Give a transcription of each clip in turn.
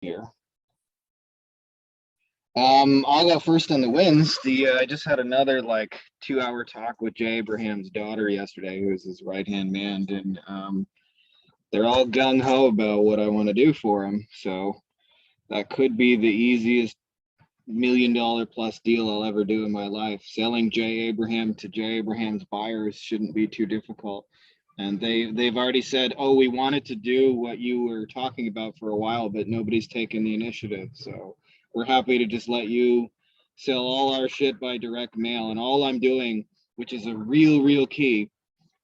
here. I'll go first on the wins. I just had another like 2-hour talk with Jay Abraham's daughter yesterday, who's his right-hand man, and they're all gung-ho about what I want to do for him. So that could be the easiest $1 million plus deal I'll ever do in my life. Selling Jay Abraham to Jay Abraham's buyers shouldn't be too difficult. And they've already said, oh, we wanted to do what you were talking about for a while, but nobody's taken the initiative. So we're happy to just let you sell all our shit by direct mail. And all I'm doing, which is a real key,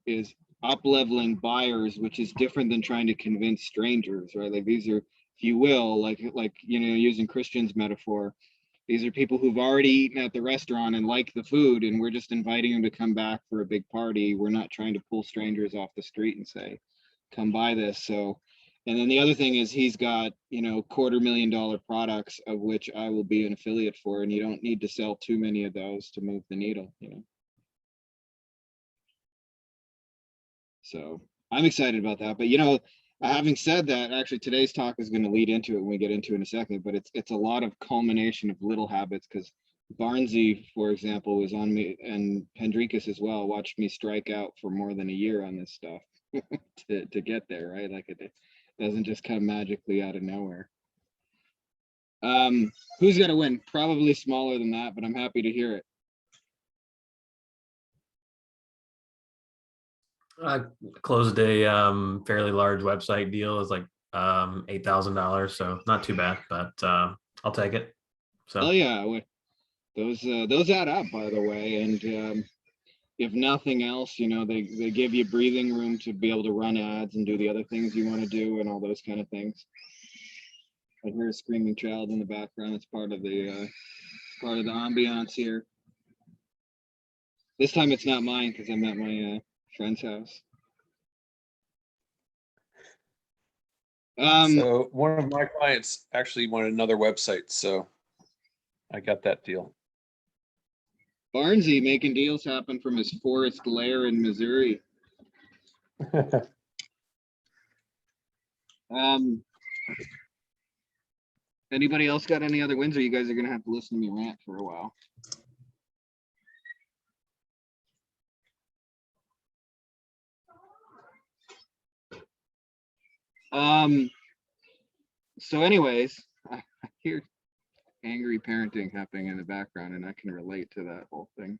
is up-leveling buyers, which is different than trying to convince strangers, right? Like these are, if you will, like you know, using Christian's metaphor, these are people who've already eaten at the restaurant and like the food, and we're just inviting them to come back for a big party. We're not trying to pull strangers off the street and say, come buy this. So, and then the other thing is he's got, you know, $250,000 products of which I will be an affiliate for, and you don't need to sell too many of those to move the needle, you know. So I'm excited about that. But, you know, having said that, actually today's talk is going to lead into it when we get into it in a second, but it's a lot of culmination of little habits, because Barnesy, for example, was on me, and Pendrikas as well, watched me strike out for more than a year on this stuff to get there, right? Like it doesn't just come magically out of nowhere. Who's going to win? Probably smaller than that, but I'm happy to hear it. I closed a fairly large website deal. Is like $8,000, so not too bad, but I'll take it. So oh yeah, those add up, by the way, and if nothing else, you know, they give you breathing room to be able to run ads and do the other things you want to do and all those kind of things. I hear a screaming child in the background. It's part of the ambiance here. This time it's not mine because I'm at my friend's house. So one of my clients actually wanted another website, so I got that deal. Barnesy making deals happen from his forest lair in Missouri. Anybody else got any other wins, or you guys are gonna have to listen to me rant for a while? So anyways, I hear angry parenting happening in the background, and I can relate to that whole thing.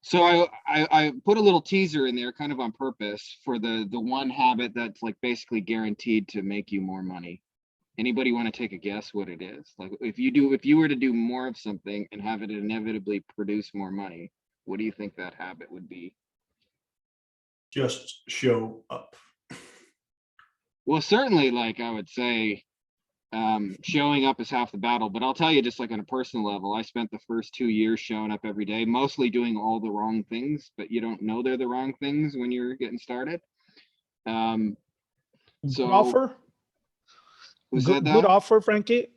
So I put a little teaser in there kind of on purpose for the one habit that's like basically guaranteed to make you more money. Anybody want to take a guess what it is? Like if you were to do more of something and have it inevitably produce more money, what do you think that habit would be? Just show up. Well, certainly, like I would say, showing up is half the battle, but I'll tell you, just like on a personal level, I spent the first 2 years showing up every day, mostly doing all the wrong things, but you don't know they're the wrong things when you're getting started. So offer. Good offer, Frankie.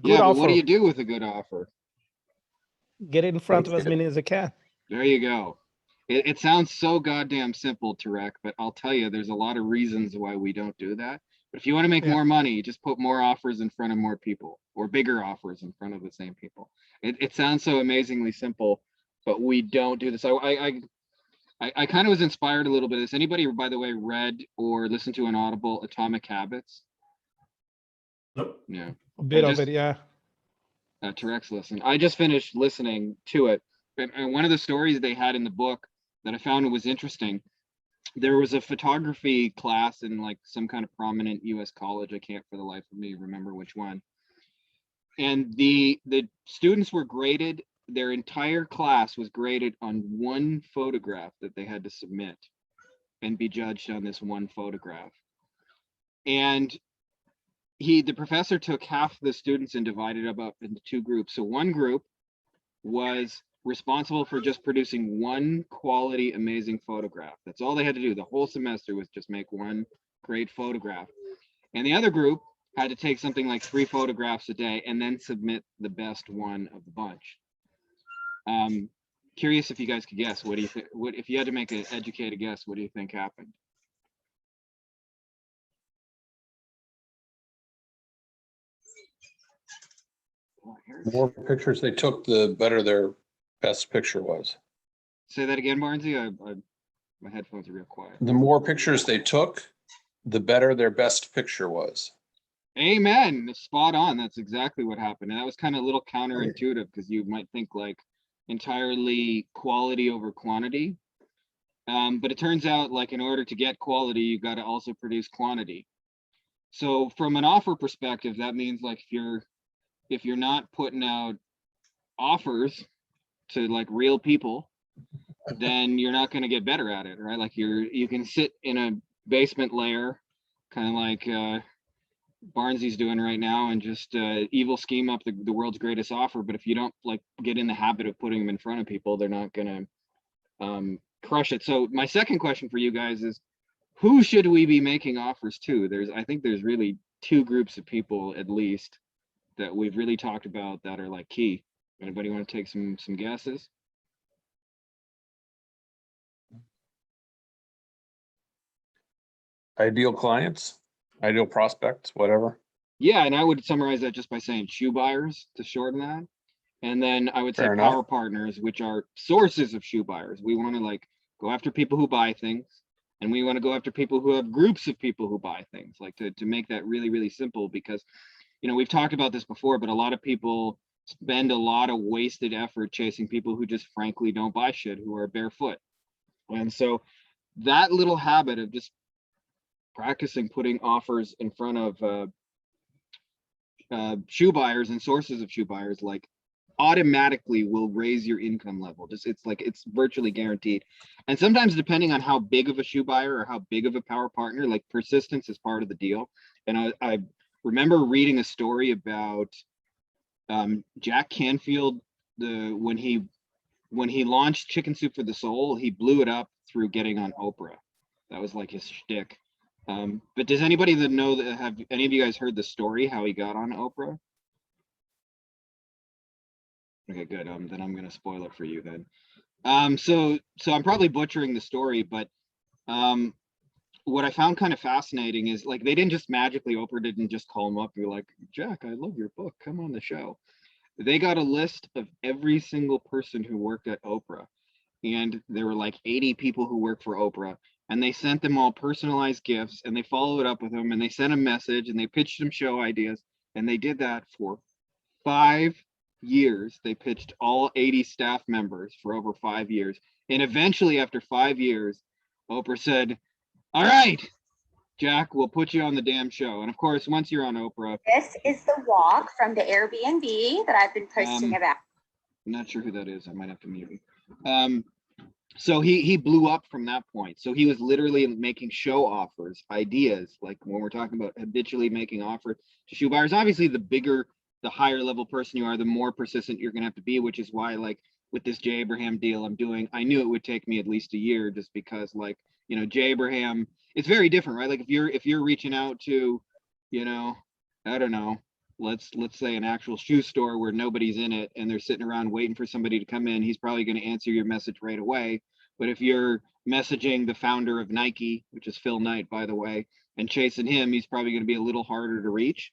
Good offer. But what do you do with a good offer? Get it in front of as many as I can. There you go. It sounds so goddamn simple, Tarek, but I'll tell you, there's a lot of reasons why we don't do that. But if you want to make more money, just put more offers in front of more people, or bigger offers in front of the same people. It sounds so amazingly simple, but we don't do this. I kind of was inspired a little bit. Has anybody, by the way, read or listened to an Audible Atomic Habits? Nope. Yeah. A bit of it, yeah. Tarek's listen. I just finished listening to it. And one of the stories they had in the book that I found was interesting, there was a photography class in like some kind of prominent US college. I can't for the life of me remember which one. And the students were graded, their entire class was graded on one photograph that they had to submit and be judged on this one photograph. And the professor took half the students and divided them up into two groups. So one group was responsible for just producing one quality, amazing photograph. That's all they had to do. The whole semester was just make one great photograph. And the other group had to take something like 3 photographs a day and then submit the best one of the bunch. Curious if you guys could guess. What do you think? What if you had to make an educated guess? What do you think happened? More pictures they took, the better their best picture was. Say that again, Barnesy. My headphones are real quiet. The more pictures they took, the better their best picture was. Amen. Spot on. That's exactly what happened. And that was kind of a little counterintuitive because you might think like entirely quality over quantity. But it turns out like in order to get quality, you've got to also produce quantity. So from an offer perspective, that means like if you're not putting out offers to like real people, then you're not going to get better at it, right? Like you can sit in a basement layer, kind of like Barnesy's doing right now, and just evil scheme up the world's greatest offer. But if you don't like get in the habit of putting them in front of people, they're not going to crush it. So my second question for you guys is, who should we be making offers to? I think there's really two groups of people at least that we've really talked about that are like key. Anybody want to take some guesses? Ideal clients, ideal prospects, whatever. Yeah, and I would summarize that just by saying shoe buyers to shorten that. And then I would say Fair enough. power partners, which are sources of shoe buyers. We want to like go after people who buy things, and we want to go after people who have groups of people who buy things, like to make that really, really simple, because, you know, we've talked about this before, but a lot of people spend a lot of wasted effort chasing people who just frankly don't buy shit, who are barefoot. And so that little habit of just practicing putting offers in front of shoe buyers and sources of shoe buyers like automatically will raise your income level. Just it's virtually guaranteed. And sometimes depending on how big of a shoe buyer or how big of a power partner, like persistence is part of the deal. And I remember reading a story about Jack Canfield, when he launched Chicken Soup for the Soul, he blew it up through getting on Oprah. That was like his shtick. But does anybody that know that, have any of you guys heard the story how he got on Oprah? Okay, good. Then I'm gonna spoil it for you then. So I'm probably butchering the story, but what I found kind of fascinating is like they didn't just magically, Oprah didn't just call him up and be like, Jack, I love your book, come on the show. They got a list of every single person who worked at Oprah, and there were like 80 people who worked for Oprah, and they sent them all personalized gifts, and they followed up with them, and they sent a message, and they pitched them show ideas, and they did that for 5 years. They pitched all 80 staff members for over 5 years, and eventually after 5 years, Oprah said, all right, Jack, we'll put you on the damn show. And of course, once you're on Oprah, This is the walk from the Airbnb that I've been posting about. I'm not sure who that is. I might have to mute him. So he blew up from that point. So he was literally making show offers, ideas, like when we're talking about habitually making offers to shoe buyers. Obviously, the bigger, the higher level person you are, the more persistent you're gonna have to be, which is why like with this Jay Abraham deal I'm doing, I knew it would take me at least a year, just because like, you know, Jay Abraham, it's very different, right? Like if you're reaching out to, you know, I don't know, let's say an actual shoe store where nobody's in it and they're sitting around waiting for somebody to come in, he's probably going to answer your message right away. But if you're messaging the founder of Nike, which is Phil Knight, by the way, and chasing him, he's probably going to be a little harder to reach.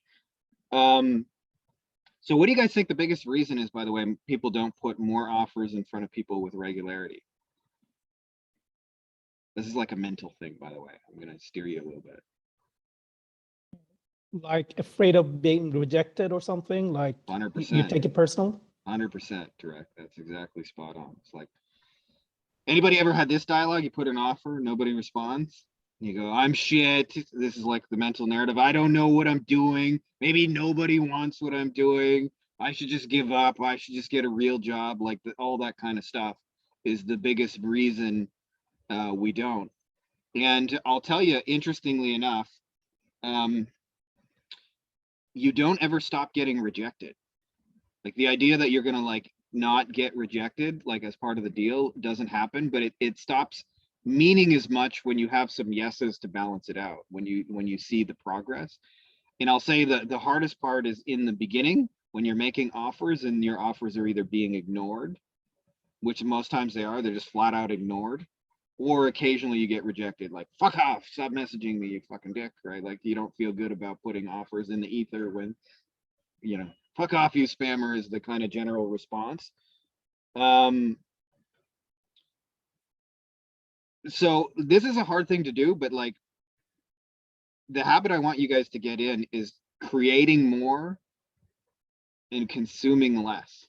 So what do you guys think the biggest reason is, by the way, people don't put more offers in front of people with regularity? This is like a mental thing, by the way. I'm going to steer you a little bit. Like afraid of being rejected or something, like 100%. you take it personal? 100% correct. That's exactly spot on. It's like, anybody ever had this dialogue? You put an offer, nobody responds. You go, I'm shit. This is like the mental narrative. I don't know what I'm doing. Maybe nobody wants what I'm doing. I should just give up. I should just get a real job. Like all that kind of stuff is the biggest reason we don't. And I'll tell you, interestingly enough, you don't ever stop getting rejected. Like the idea that you're gonna like not get rejected, like as part of the deal, doesn't happen, but it stops meaning as much when you have some yeses to balance it out, when you see the progress. And I'll say that the hardest part is in the beginning, when you're making offers and your offers are either being ignored, which most times they are, they're just flat out ignored, or occasionally you get rejected, like fuck off, stop messaging me, you fucking dick, right? Like you don't feel good about putting offers in the ether when, you know, fuck off, you spammer is the kind of general response. So this is a hard thing to do, but like the habit I want you guys to get in is creating more and consuming less,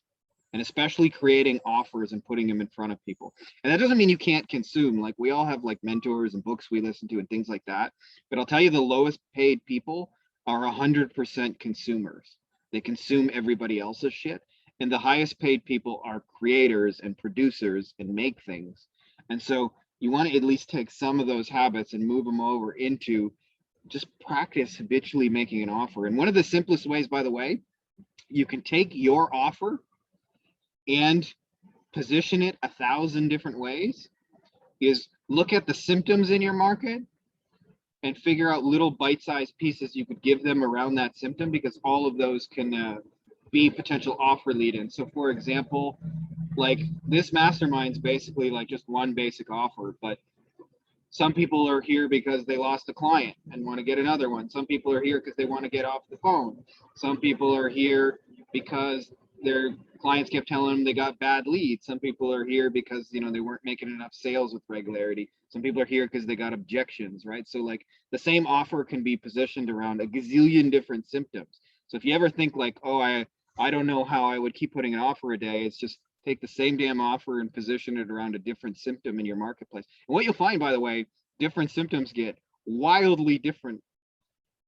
and especially creating offers and putting them in front of people. And that doesn't mean you can't consume. Like we all have like mentors and books we listen to and things like that. But I'll tell you, the lowest paid people are 100% consumers. They consume everybody else's shit. And the highest paid people are creators and producers and make things. And so you want to at least take some of those habits and move them over into just practice habitually making an offer. And one of the simplest ways, by the way, you can take your offer and position it 1,000 different ways, is look at the symptoms in your market and figure out little bite-sized pieces you could give them around that symptom, because all of those can be potential offer lead-in. So for example, like this mastermind's basically like just one basic offer, but some people are here because they lost a client and want to get another one. Some people are here because they want to get off the phone. Some people are here because their clients kept telling them they got bad leads. Some people are here because, you know, they weren't making enough sales with regularity. Some people are here because they got objections, right? So like the same offer can be positioned around a gazillion different symptoms. So if you ever think like, oh, I don't know how I would keep putting an offer a day, it's just take the same damn offer and position it around a different symptom in your marketplace. And what you'll find, by the way, different symptoms get wildly different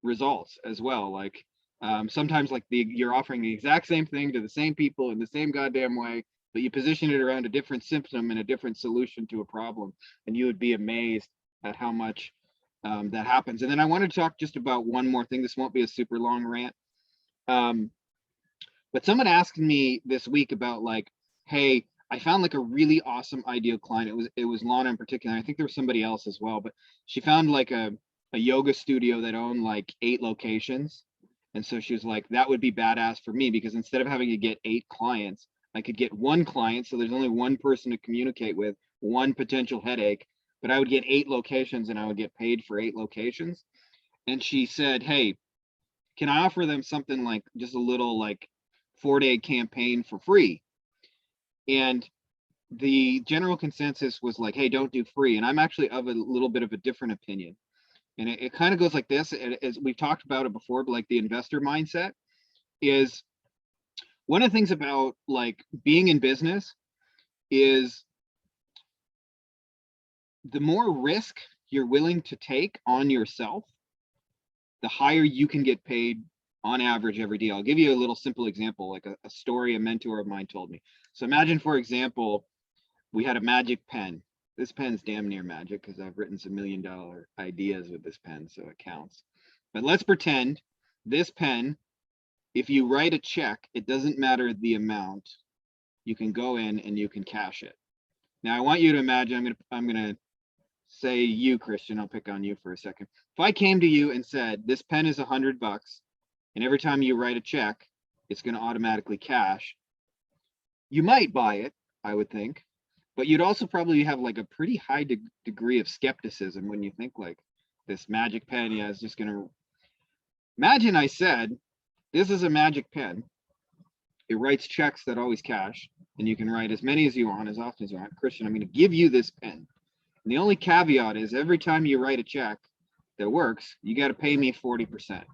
results as well. Like sometimes like you're offering the exact same thing to the same people in the same goddamn way, but you position it around a different symptom and a different solution to a problem, and you would be amazed at how much that happens. And then I want to talk just about one more thing. This won't be a super long rant. But someone asked me this week about like, hey, I found like a really awesome ideal client. It was Lana in particular. I think there was somebody else as well, but she found like a yoga studio that owned like 8 locations. And so she was like, that would be badass for me, because instead of having to get 8 clients, I could get 1 client. So there's only 1 person to communicate with, 1 potential headache, but I would get 8 locations and I would get paid for 8 locations. And she said, hey, can I offer them something like just a little like 4-day campaign for free? And the general consensus was like, hey, don't do free. And I'm actually of a little bit of a different opinion. And it kind of goes like this, as we've talked about it before, but like the investor mindset is one of the things about like being in business is the more risk you're willing to take on yourself, the higher you can get paid on average every deal. I'll give you a little simple example, like a story a mentor of mine told me. So imagine, for example, we had a magic pen. This pen's damn near magic because I've written some $1 million ideas with this pen, so it counts. But let's pretend this pen, if you write a check, it doesn't matter the amount. You can go in and you can cash it. Now I want you to imagine, I'm gonna say you, Christian, I'll pick on you for a second. If I came to you and said, this pen is $100, and every time you write a check, it's gonna automatically cash, you might buy it, I would think, but you'd also probably have like a pretty high degree of skepticism when you think like this magic pen, yeah, is just gonna. Imagine I said, this is a magic pen. It writes checks that always cash, and you can write as many as you want, as often as you want. Christian, I'm gonna give you this pen. And the only caveat is every time you write a check that works, you gotta pay me 40%.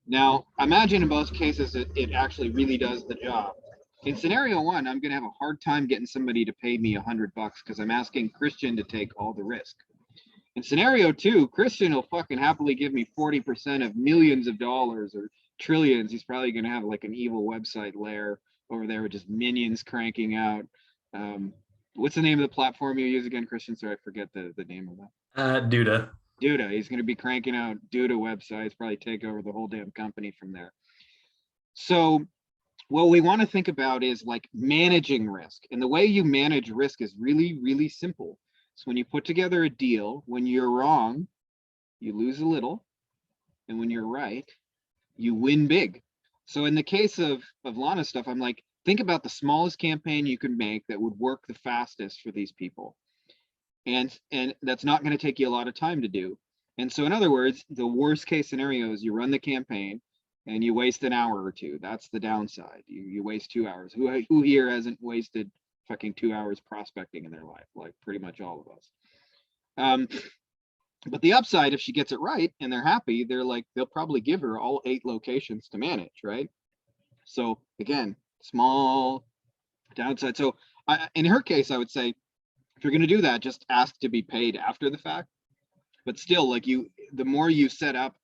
Now, imagine in both cases, it actually really does the job. In scenario 1, I'm gonna have a hard time getting somebody to pay me $100 because I'm asking Christian to take all the risk. In scenario 2, Christian will fucking happily give me 40% of millions of dollars or trillions. He's probably gonna have like an evil website lair over there with just minions cranking out. What's the name of the platform you use again, Christian? Sorry, I forget the name of that. Duda. Duda. He's going to be cranking out Duda websites, probably take over the whole damn company from there. So what we want to think about is like managing risk. And the way you manage risk is really, really simple. So when you put together a deal, when you're wrong, you lose a little. And when you're right, you win big. So in the case of Lana's stuff, I'm like, think about the smallest campaign you can make that would work the fastest for these people. And that's not going to take you a lot of time to do. And so in other words, the worst case scenario is you run the campaign, and you waste an hour or two. That's the downside. You waste 2 hours. Who here hasn't wasted fucking 2 hours prospecting in their life? Like pretty much all of us. But the upside, if she gets it right and they're happy, they'll probably give her all 8 locations to manage, right? So again, small downside. So in her case, I would say, if you're going to do that, just ask to be paid after the fact. But still, like the more you set up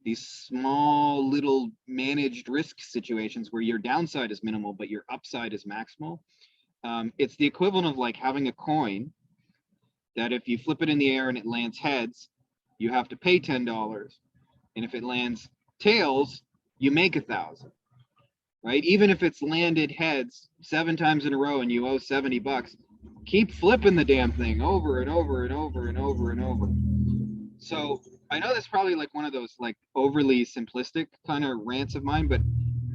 these small little managed risk situations where your downside is minimal, but your upside is maximal, it's the equivalent of like having a coin that if you flip it in the air and it lands heads, you have to pay $10. And if it lands tails, you make 1,000, right? Even if it's landed heads 7 times in a row and you owe $70, keep flipping the damn thing over and over and over and over and over. So I know that's probably like one of those like overly simplistic kind of rants of mine, but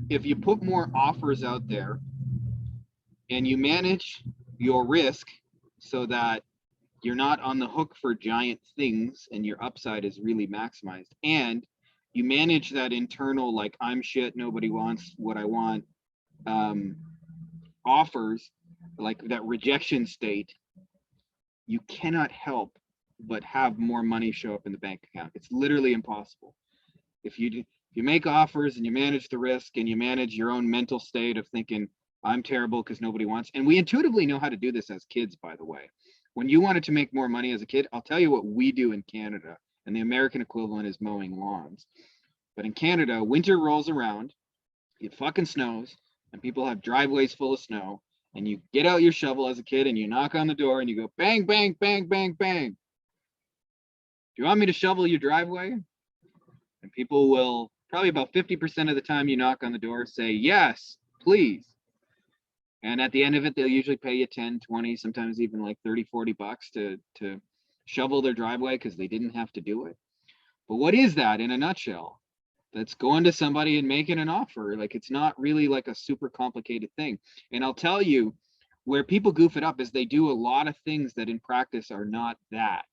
if you put more offers out there and you manage your risk so that you're not on the hook for giant things and your upside is really maximized, and you manage that internal, like, I'm shit, nobody wants what I want, offers, like that rejection state, you cannot help but have more money show up in the bank account. It's literally impossible. If you make offers and you manage the risk and you manage your own mental state of thinking, I'm terrible because nobody wants, and we intuitively know how to do this as kids, by the way. When you wanted to make more money as a kid, I'll tell you what we do in Canada, and the American equivalent is mowing lawns. But in Canada, winter rolls around, it fucking snows, and people have driveways full of snow, and you get out your shovel as a kid and you knock on the door and you go bang, bang, bang, bang, bang. Do you want me to shovel your driveway? And people will, probably about 50% of the time you knock on the door, say, yes, please. And at the end of it, they'll usually pay you 10, 20, sometimes even like 30, 40 bucks to shovel their driveway because they didn't have to do it. But what is that in a nutshell? That's going to somebody and making an offer. Like, it's not really like a super complicated thing. And I'll tell you, where people goof it up is they do a lot of things that in practice are not that.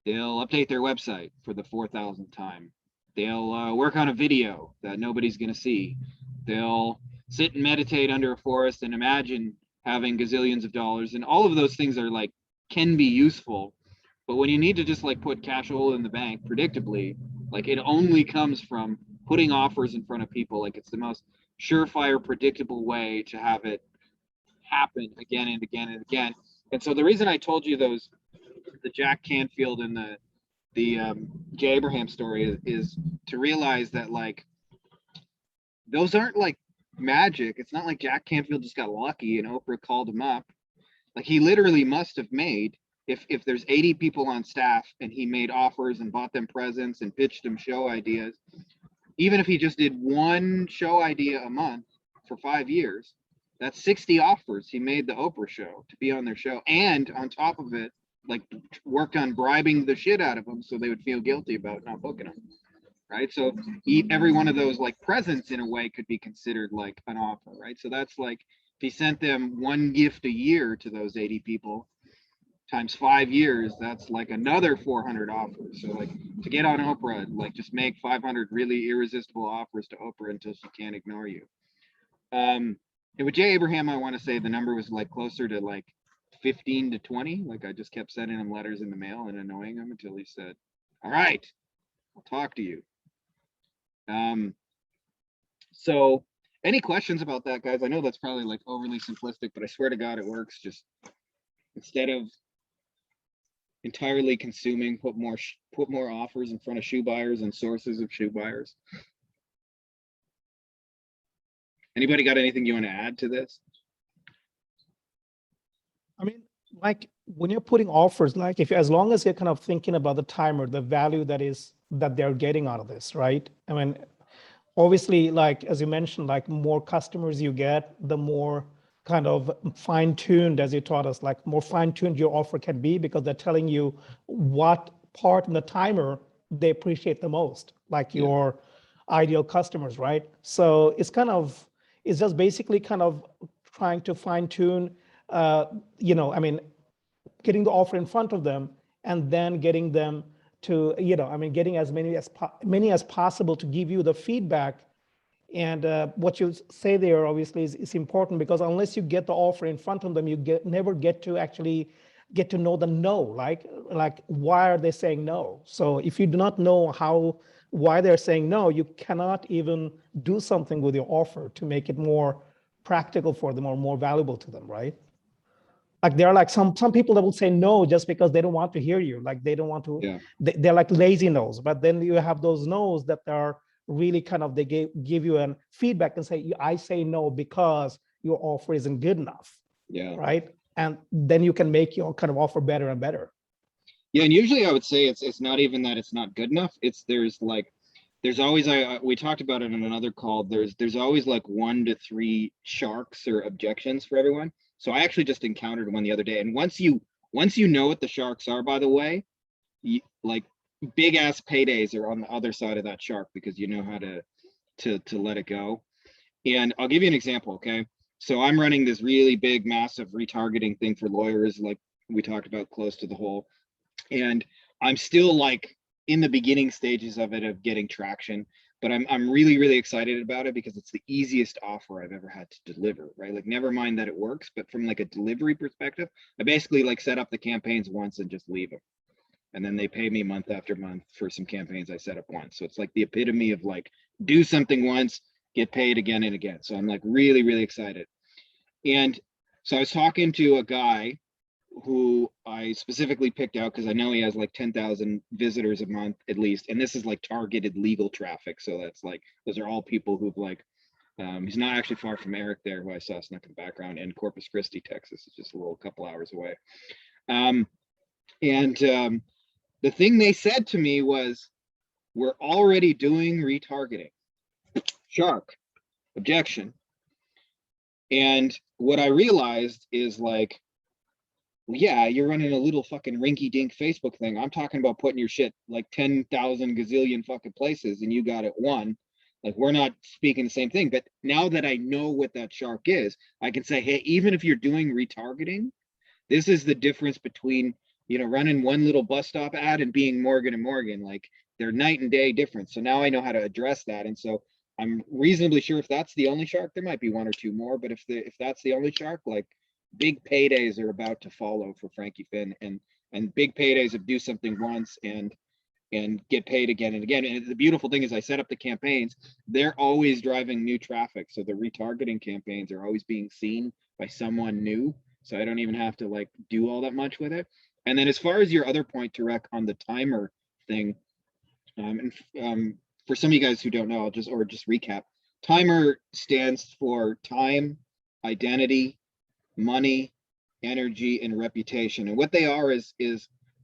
They'll update their website for the 4,000th time. They'll work on a video that nobody's going to see. They'll sit and meditate under a forest and imagine having gazillions of dollars. And all of those things are like, can be useful. But when you need to just like put cash flow in the bank predictably, like it only comes from putting offers in front of people. Like it's the most surefire, predictable way to have it happen again and again and again. And so the reason I told you those, the Jack Canfield and the Jay Abraham story is to realize that like those aren't like magic. It's not like Jack Canfield just got lucky and Oprah called him up. Like he literally must have made, if there's 80 people on staff and he made offers and bought them presents and pitched them show ideas, even if he just did one show idea a month for 5 years, that's 60 offers he made the Oprah show to be on their show. And on top of it, like worked on bribing the shit out of them so they would feel guilty about not booking them. Right. So every one of those like presents in a way could be considered like an offer. Right. So that's like if he sent them one gift a year to those 80 people times 5 years, that's like another 400 offers. So like to get on Oprah, like just make 500 really irresistible offers to Oprah until she can't ignore you. And with Jay Abraham, I want to say the number was like closer to like 15 to 20. Like I just kept sending him letters in the mail and annoying him until he said, all right, I'll talk to you. So any questions about that, guys? I know that's probably like overly simplistic, but I swear to God, it works. Just instead of entirely consuming, put more offers in front of shoe buyers and sources of shoe buyers. Anybody got anything you want to add to this? I mean, like when you're putting offers, like if as long as you're kind of thinking about the timer, the value that they're getting out of this, right? I mean, obviously, like as you mentioned, like more customers you get, the more kind of fine-tuned, as you taught us, like more fine-tuned your offer can be because they're telling you what part in the timer they appreciate the most, like your ideal customers, right? So it's just basically kind of trying to fine-tune, I mean, getting the offer in front of them and then getting them to, getting as many as possible to give you the feedback And what you say there obviously is important, because unless you get the offer in front of them, you never get to actually get to know the no, like why are they saying no? So if you do not know why they're saying no, you cannot even do something with your offer to make it more practical for them or more valuable to them, right? Like there are like some people that will say no just because they don't want to hear you, like they don't want to. Yeah. They're like lazy no's. But then you have those no's that are really kind of, they give you an feedback and say, I say no because your offer isn't good enough. Yeah. Right. And then you can make your kind of offer better and better. Yeah, and usually I would say it's not even that it's not good enough. There's always, we talked about it in another call. There's always like 1 to 3 sharks or objections for everyone. So I actually just encountered one the other day. And once you know what the sharks are, by the way, like big ass paydays are on the other side of that shark, because you know how to let it go. And I'll give you an example. Okay. So I'm running this really big, massive retargeting thing for lawyers, like we talked about, close to the hole. And I'm still like in the beginning stages of it, of getting traction, but I'm really, really excited about it because it's the easiest offer I've ever had to deliver, right? Like, never mind that it works, but from like a delivery perspective, I basically like set up the campaigns once and just leave them. And then they pay me month after month for some campaigns I set up once. So it's like the epitome of like, do something once, get paid again and again. So I'm like really, really excited. And so I was talking to a guy who I specifically picked out because I know he has like 10,000 visitors a month at least. And this is like targeted legal traffic. So that's like, those are all people who've like, he's not actually far from Eric there, who I saw snuck in the background, in Corpus Christi, Texas. It's just a couple hours away. The thing they said to me was, we're already doing retargeting. Shark, objection. And what I realized is like, well, yeah, you're running a little fucking rinky dink Facebook thing. I'm talking about putting your shit like 10,000 gazillion fucking places and you got it one. Like, we're not speaking the same thing. But now that I know what that shark is, I can say, hey, even if you're doing retargeting, this is the difference between, you know, running one little bus stop ad and being Morgan and Morgan. Like, they're night and day difference. So now I know how to address that. And so I'm reasonably sure if that's the only shark, there might be 1 or 2 more. But if that's the only shark, like, big paydays are about to follow for Frankie Finn, and big paydays of do something once and get paid again and again. And the beautiful thing is, I set up the campaigns, they're always driving new traffic. So the retargeting campaigns are always being seen by someone new. So I don't even have to like do all that much with it. And then as far as your other point, Tarek, on the timer thing, for some of you guys who don't know, I'll just recap. Timer stands for time, identity, money, energy, and reputation. And what they are is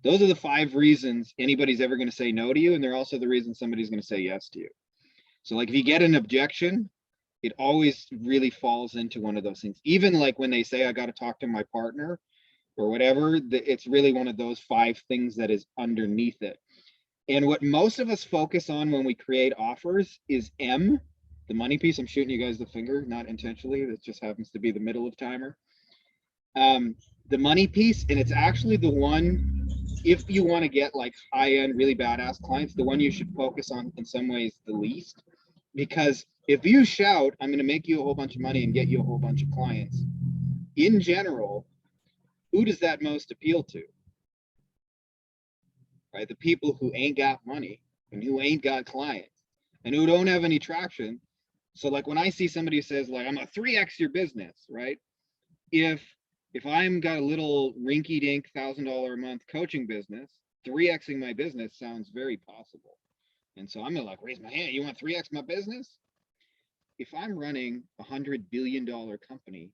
those are the 5 reasons anybody's ever going to say no to you. And they're also the reason somebody's going to say yes to you. So like, if you get an objection, it always really falls into one of those things. Even like when they say, I got to talk to my partner or whatever, it's really one of those 5 things that is underneath it. And what most of us focus on when we create offers is M, the money piece. I'm shooting you guys the finger, not intentionally. That just happens to be the middle of timer. The money piece, and it's actually the one, if you want to get like high-end, really badass clients, the one you should focus on in some ways the least. Because if you shout, I'm going to make you a whole bunch of money and get you a whole bunch of clients, in general, who does that most appeal to? Right? The people who ain't got money and who ain't got clients and who don't have any traction. So like, when I see somebody who says like, I'm a 3x your business, right? If I'm got a little rinky dink $1,000 a month coaching business, 3xing my business sounds very possible. And so I'm gonna like raise my hand. You want 3x my business? If I'm running $100 billion company,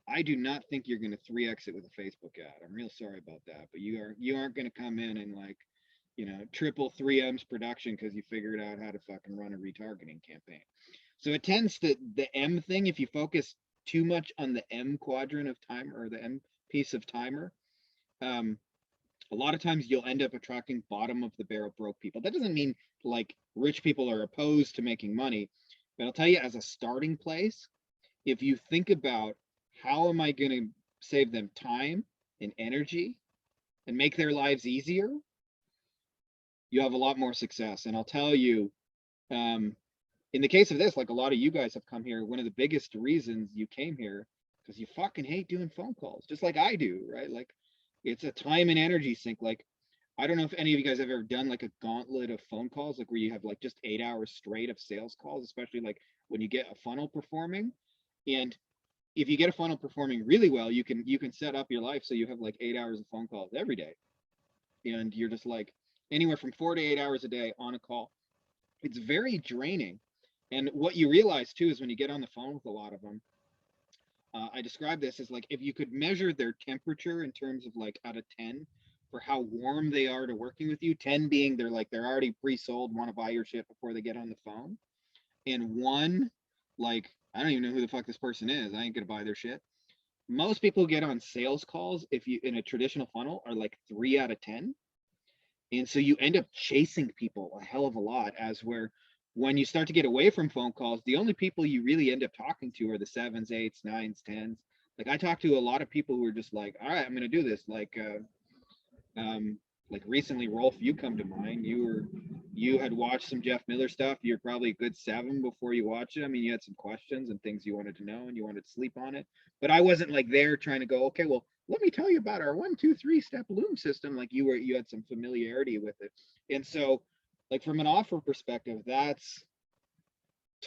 I do not think you're going to 3x it with a Facebook ad. I'm real sorry about that, but you aren't going to come in and like, you know, triple 3M's production because you figured out how to fucking run a retargeting campaign. So it tends to, the M thing, if you focus too much on the M quadrant of timer, or the M piece of timer, a lot of times you'll end up attracting bottom of the barrel broke people. That doesn't mean like rich people are opposed to making money, but I'll tell you, as a starting place, if you think about how am I going to save them time and energy and make their lives easier, you have a lot more success. And I'll tell you, in the case of this, like a lot of you guys have come here, one of the biggest reasons you came here, because you fucking hate doing phone calls, just like I do, right? Like it's a time and energy sink. Like, I don't know if any of you guys have ever done like a gauntlet of phone calls, like where you have like just 8 hours straight of sales calls, especially like when you get a funnel performing. And if you get a funnel performing really well, you can set up your life so you have like 8 hours of phone calls every day. And you're just like anywhere from 4 to 8 hours a day on a call. It's very draining. And what you realize too is when you get on the phone with a lot of them, I describe this as like if you could measure their temperature in terms of like out of 10 for how warm they are to working with you, 10 being they're already pre-sold, want to buy your shit before they get on the phone, and 1, like, I don't even know who the fuck this person is, I ain't gonna buy their shit. Most people get on sales calls, if you in a traditional funnel, are like 3 out of 10. And so you end up chasing people a hell of a lot, as where when you start to get away from phone calls, the only people you really end up talking to are the 7s, 8s, 9s, 10s. Like I talk to a lot of people who are just like, all right, I'm gonna do this. Like recently, Rolf, you come to mind. You had watched some Jeff Miller stuff. You're probably a good 7 before you watch it. I mean, you had some questions and things you wanted to know and you wanted to sleep on it. But I wasn't like there trying to go, okay, well, let me tell you about our 1, 2, 3 step loom system. Like you had some familiarity with it. And so like from an offer perspective, that's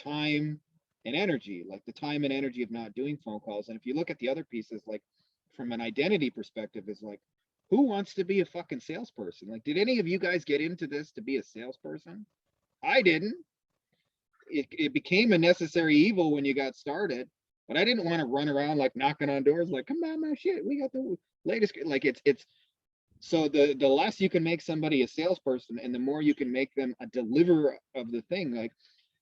time and energy, like the time and energy of not doing phone calls. And if you look at the other pieces, like from an identity perspective, is like, who wants to be a fucking salesperson? Like, did any of you guys get into this to be a salesperson? I didn't. It became a necessary evil when you got started, but I didn't want to run around like knocking on doors like, come on, my shit, we got the latest. Like it's so the less you can make somebody a salesperson and the more you can make them a deliverer of the thing. Like,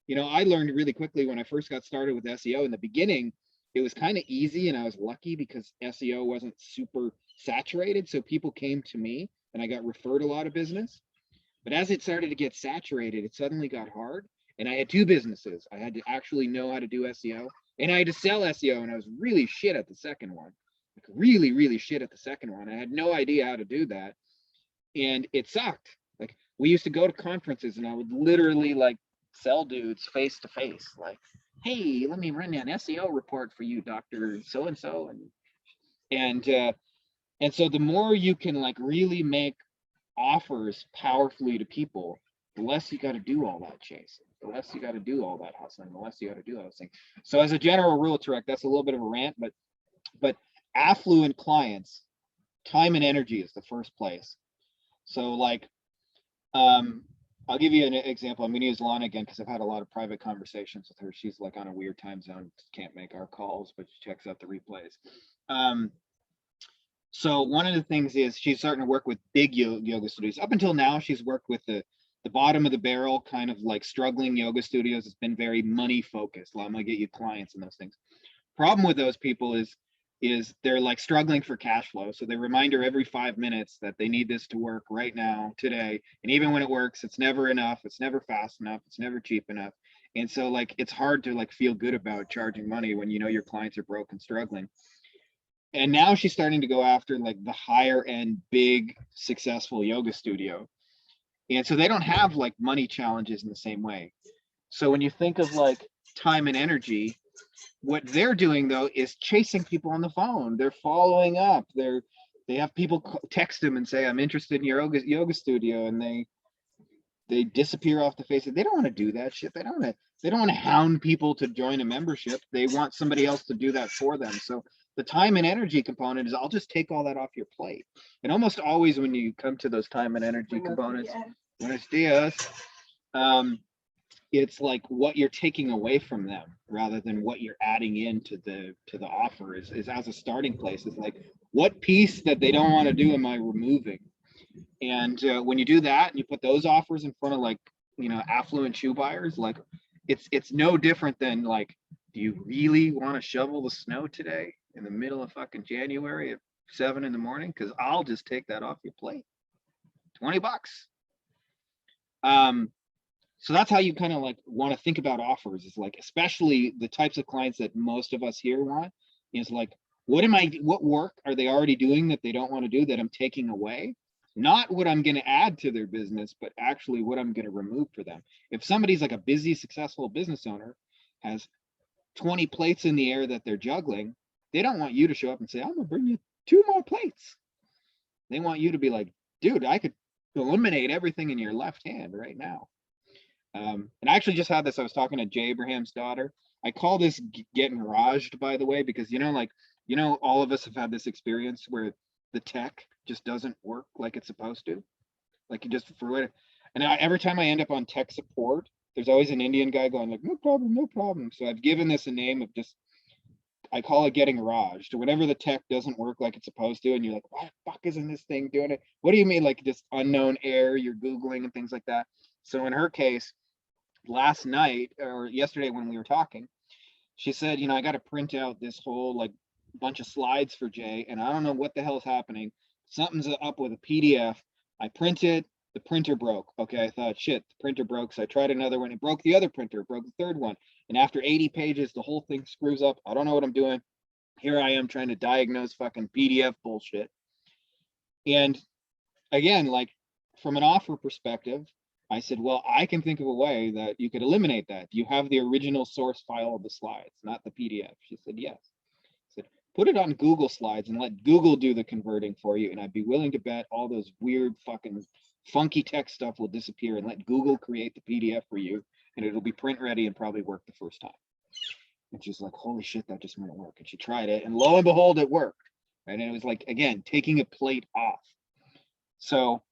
you know, I learned really quickly when I first got started with SEO in the beginning, it was kind of easy and I was lucky because SEO wasn't super saturated. So people came to me and I got referred a lot of business. But as it started to get saturated, it suddenly got hard. And I had 2 businesses. I had to actually know how to do SEO and I had to sell SEO. And I was really shit at the second one, like really, really shit at the second one. I had no idea how to do that. And it sucked. Like we used to go to conferences and I would literally like sell dudes face to face, like, hey, let me run an SEO report for you, Dr. So-and-so. And so the more you can like really make offers powerfully to people, the less you got to do all that chasing, the less you got to do all that hustling, the less you got to do those things. So as a general rule, Tarek, that's a little bit of a rant, but affluent clients, time and energy is the first place. So like, I'll give you an example. I'm going to use Lana again because I've had a lot of private conversations with her. She's like on a weird time zone, can't make our calls, but she checks out the replays. So one of the things is she's starting to work with big yoga studios. Up until now, she's worked with the bottom of the barrel, kind of like struggling yoga studios. It's been very money focused. I'm going to get you clients and those things. Problem with those people is they're like struggling for cash flow. So they remind her every 5 minutes that they need this to work right now, today. And even when it works, it's never enough. It's never fast enough. It's never cheap enough. And so like, it's hard to like feel good about charging money when you know your clients are broke and struggling. And now she's starting to go after like the higher end, big, successful yoga studio. And so they don't have like money challenges in the same way. So when you think of like time and energy, what they're doing though is chasing people on the phone. They're following up. They have people text them and say, I'm interested in your yoga studio. And they disappear off the face of it. They don't want to do that shit. They don't want to hound people to join a membership. They want somebody else to do that for them. So the time and energy component is I'll just take all that off your plate. And almost always when you come to those time and energy components, buenos dias, it's like what you're taking away from them rather than what you're adding into the offer is as a starting place. Is like, what piece that they don't want to do am I removing? And when you do that and you put those offers in front of like, you know, affluent shoe buyers, like it's no different than like, do you really want to shovel the snow today in the middle of fucking January at 7 in the morning? Because I'll just take that off your plate. $20. So that's how you kind of like want to think about offers, is like, especially the types of clients that most of us here want, is like, what work are they already doing that they don't want to do that I'm taking away? not what I'm going to add to their business, but actually what I'm going to remove for them. If somebody's like a busy, successful business owner, has 20 plates in the air that they're juggling, they don't want you to show up and say, I'm going to bring you 2 more plates. They want you to be like, dude, I could eliminate everything in your left hand right now. And I actually just had this. I was talking to Jay Abraham's daughter. I call this getting rajed, by the way, because, you know, like, you know, all of us have had this experience where the tech just doesn't work like it's supposed to. Like you just for what, and every time I end up on tech support, there's always an Indian guy going like, no problem, no problem. So I've given this a name of just, I call it getting rajed. Whenever the tech doesn't work like it's supposed to, and you're like, why the fuck isn't this thing doing it? What do you mean, like just unknown error? You're Googling and things like that. So in her case, last night or yesterday when we were talking, she said, you know, I got to print out this whole like bunch of slides for Jay, and I don't know what the hell is happening. Something's up with a PDF. I printed, the printer broke. Okay, I thought, shit, the printer broke. So I tried another one. It broke the other printer, broke the third one. And after 80 pages, the whole thing screws up. I don't know what I'm doing. Here I am trying to diagnose fucking PDF bullshit. And again, like from an offer perspective, I said, well, I can think of a way that you could eliminate that. You have the original source file of the slides, not the PDF. She said, yes. I said, put it on Google Slides and let Google do the converting for you. And I'd be willing to bet all those weird fucking funky text stuff will disappear, and let Google create the PDF for you, and it'll be print ready and probably work the first time. And she's like, holy shit, that just might work. And she tried it, and lo and behold, it worked. And it was like, again, taking a plate off. So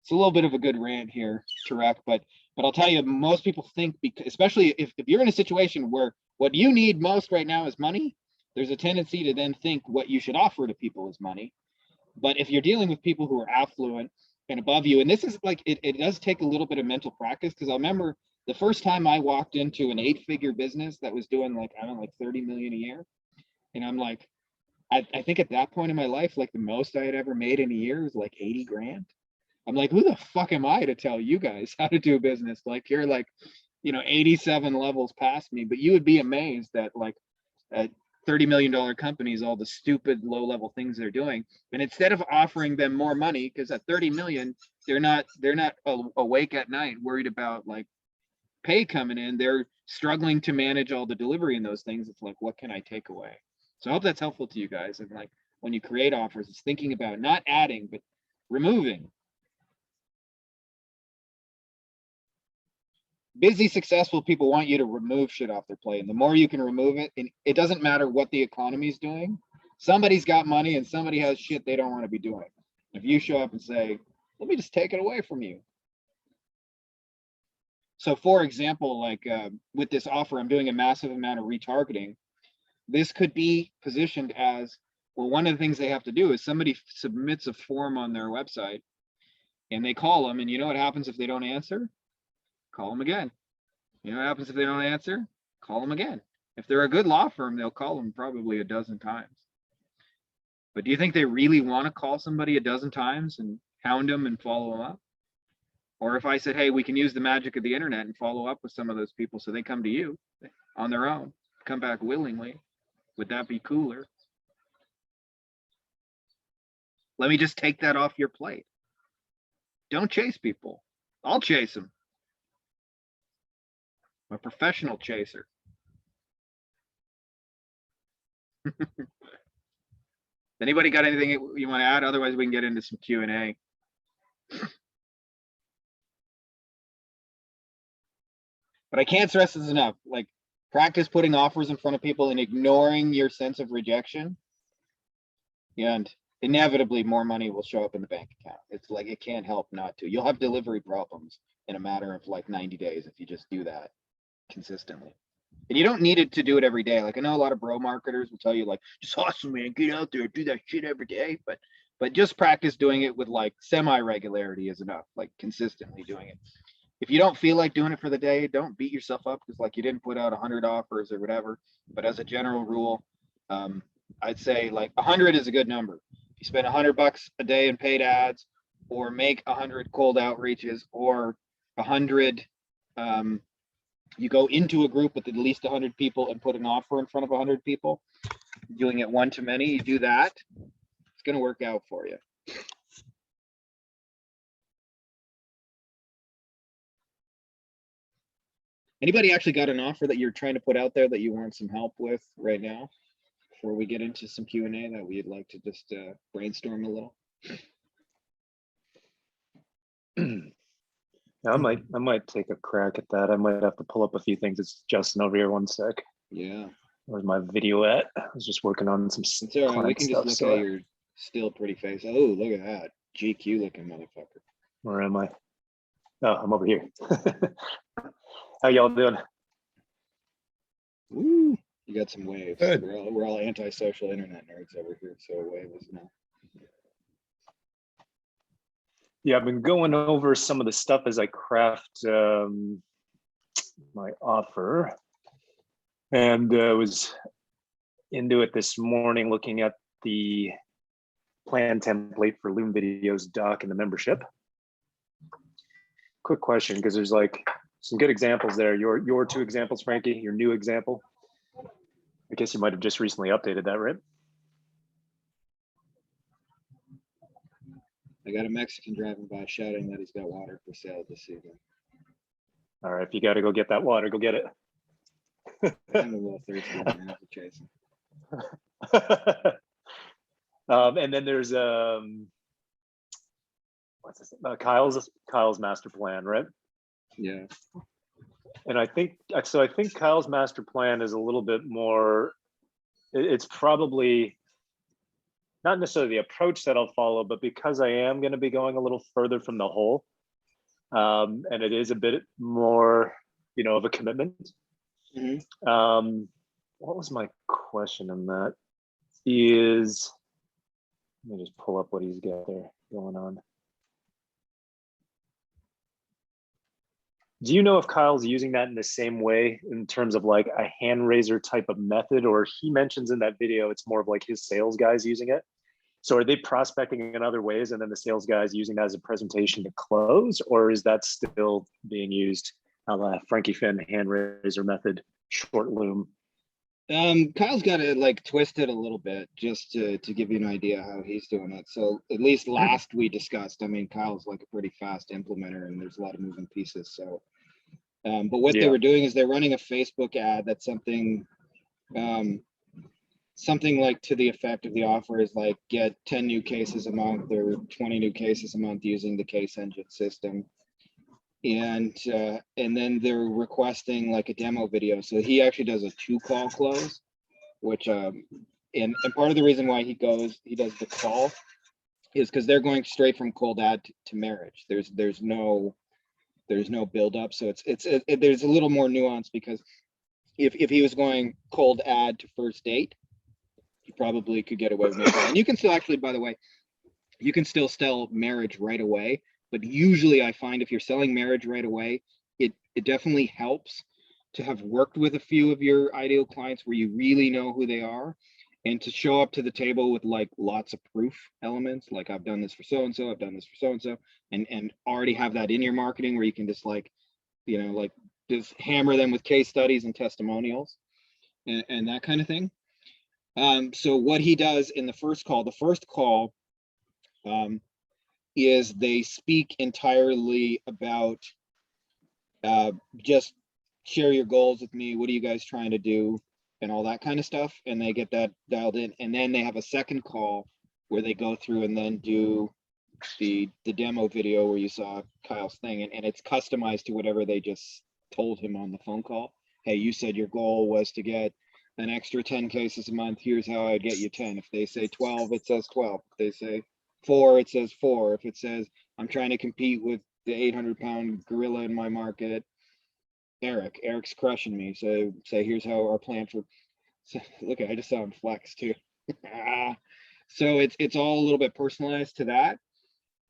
it's a little bit of a good rant here, Tarek, but I'll tell you, most people think, because, especially if you're in a situation where what you need most right now is money, there's a tendency to then think what you should offer to people is money. But if you're dealing with people who are affluent and above you, and this is like, it does take a little bit of mental practice, because I remember the first time I walked into an 8-figure business that was doing like, I don't know, like 30 million a year. And I'm like, I think at that point in my life, like the most I had ever made in a year was like 80 grand. I'm like, who the fuck am I to tell you guys how to do business? Like, you're like, you know, 87 levels past me, but you would be amazed that like at $30 million companies, all the stupid low level things they're doing. And instead of offering them more money, because at 30 million, they're not awake at night worried about like pay coming in. They're struggling to manage all the delivery and those things. It's like, what can I take away? So I hope that's helpful to you guys. And like when you create offers, it's thinking about not adding, but removing. Busy, successful people want you to remove shit off their plate. And the more you can remove it, and it doesn't matter what the economy's doing, somebody's got money and somebody has shit they don't want to be doing. If you show up and say, let me just take it away from you. So for example, like with this offer, I'm doing a massive amount of retargeting. This could be positioned as, well, one of the things they have to do is somebody submits a form on their website and they call them, and you know what happens if they don't answer? Call them again. You know what happens if they don't answer? Call them again. If they're a good law firm, they'll call them probably a dozen times. But do you think they really want to call somebody a dozen times and hound them and follow them up? Or if I said, hey, we can use the magic of the internet and follow up with some of those people so they come to you on their own, come back willingly, would that be cooler? Let me just take that off your plate. Don't chase people. I'll chase them. I'm a professional chaser. Anybody got anything you want to add? Otherwise, we can get into some Q&A. But I can't stress this enough. Like, practice putting offers in front of people and ignoring your sense of rejection. And inevitably, more money will show up in the bank account. It's like, it can't help not to. You'll have delivery problems in a matter of like 90 days if you just do that consistently. And you don't need it to do it every day. Like, I know a lot of bro marketers will tell you like, just hustle, man, get out there, do that shit every day. But just practice doing it with like semi-regularity is enough, like consistently doing it. If you don't feel like doing it for the day, don't beat yourself up because like you didn't put out 100 offers or whatever. But as a general rule, I'd say like 100 is a good number. If you spend $100 a day in paid ads, or make 100 cold outreaches, or 100, you go into a group with at least 100 people and put an offer in front of 100 people, doing it one to many, you do that, it's going to work out for you. Anybody actually got an offer that you're trying to put out there that you want some help with right now? Before we get into some Q&A that we'd like to just brainstorm a little. I might take a crack at that. I might have to pull up a few things. It's Justin over here, one sec. Yeah, Where's my video at? I was just working on some it's all right. We client can just stuff. look at your still pretty face. Oh, look at that GQ looking motherfucker. Where am I? Oh, I'm over here. How y'all doing? Woo, you got some waves. Good. We're all antisocial internet nerds over here, so a wave is no. Yeah, I've been going over some of the stuff as I craft my offer, and was into it this morning looking at the plan template for Loom Videos doc and the membership. Quick question, because there's like some good examples there. Your two examples, Frankie, your new example. I guess you might have just recently updated that, right? I got a Mexican driving by shouting that he's got water for sale this evening. All right, if you got to go get that water, go get it. I'm a little thirsty right now for chasing. And then there's what's this? Kyle's master plan, right? Yeah. And I think Kyle's master plan is a little bit more. It's probably not necessarily the approach that I'll follow, but because I am going to be going a little further from the hole, and it is a bit more, of a commitment. Mhm. What was my question on that? Is, let me just pull up what he's got there going on. Do you know if Kyle's using that in the same way in terms of like a hand raiser type of method, or he mentions in that video, it's more of like his sales guys using it? So are they prospecting in other ways and then the sales guys using that as a presentation to close, or is that still being used a la Frankie Finn hand raiser method, short loom? Kyle's got to like twist it a little bit just to give you an idea how he's doing it. So at least last we discussed, I mean, Kyle's like a pretty fast implementer and there's a lot of moving pieces. So, but what they were doing is they're running a Facebook ad that's something like to the effect of the offer is like get 10 new cases a month or 20 new cases a month using the case engine system. And then they're requesting like a demo video. So he actually does a 2-call close, which and part of the reason why he does the call is because they're going straight from cold ad to marriage. There's no build up. So there's a little more nuance because if he was going cold ad to first date, you probably could get away with it. And you can still actually, by the way, you can still sell marriage right away. But usually I find if you're selling marriage right away, it definitely helps to have worked with a few of your ideal clients where you really know who they are and to show up to the table with like lots of proof elements. Like I've done this for so-and-so, I've done this for so-and-so, and already have that in your marketing where you can just like, like just hammer them with case studies and testimonials and that kind of thing. So what he does in the first call, is they speak entirely about just share your goals with me. What are you guys trying to do? And all that kind of stuff. And they get that dialed in. And then they have a second call where they go through and then do the demo video where you saw Kyle's thing. And it's customized to whatever they just told him on the phone call. Hey, you said your goal was to get an extra 10 cases a month. Here's how I'd get you 10. If they say 12, it says 12. If they say 4, it says 4. If it says I'm trying to compete with the 800-pound gorilla in my market, Eric's crushing me. So say here's how our plan for. So, look, I just saw him flex too. So it's all a little bit personalized to that,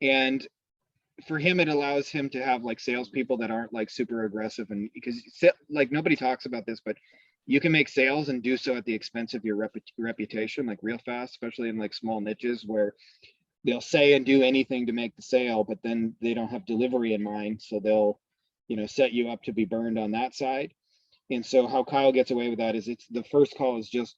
and for him it allows him to have like salespeople that aren't like super aggressive, and because like nobody talks about this, but you can make sales and do so at the expense of your reputation, like real fast, especially in like small niches where they'll say and do anything to make the sale, but then they don't have delivery in mind. So they'll, set you up to be burned on that side. And so how Kyle gets away with that is it's the first call is just,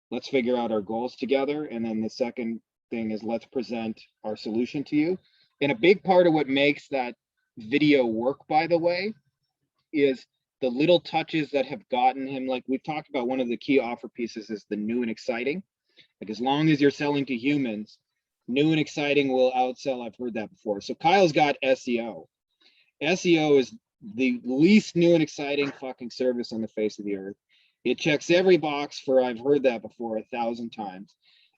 let's figure out our goals together. And then the second thing is let's present our solution to you. And a big part of what makes that video work, by the way, is the little touches that have gotten him, like we've talked about, one of the key offer pieces is the new and exciting. Like as long as you're selling to humans, new and exciting will outsell. I've heard that before. So Kyle's got SEO. SEO is the least new and exciting fucking service on the face of the earth. It checks every box for I've heard that before 1,000 times.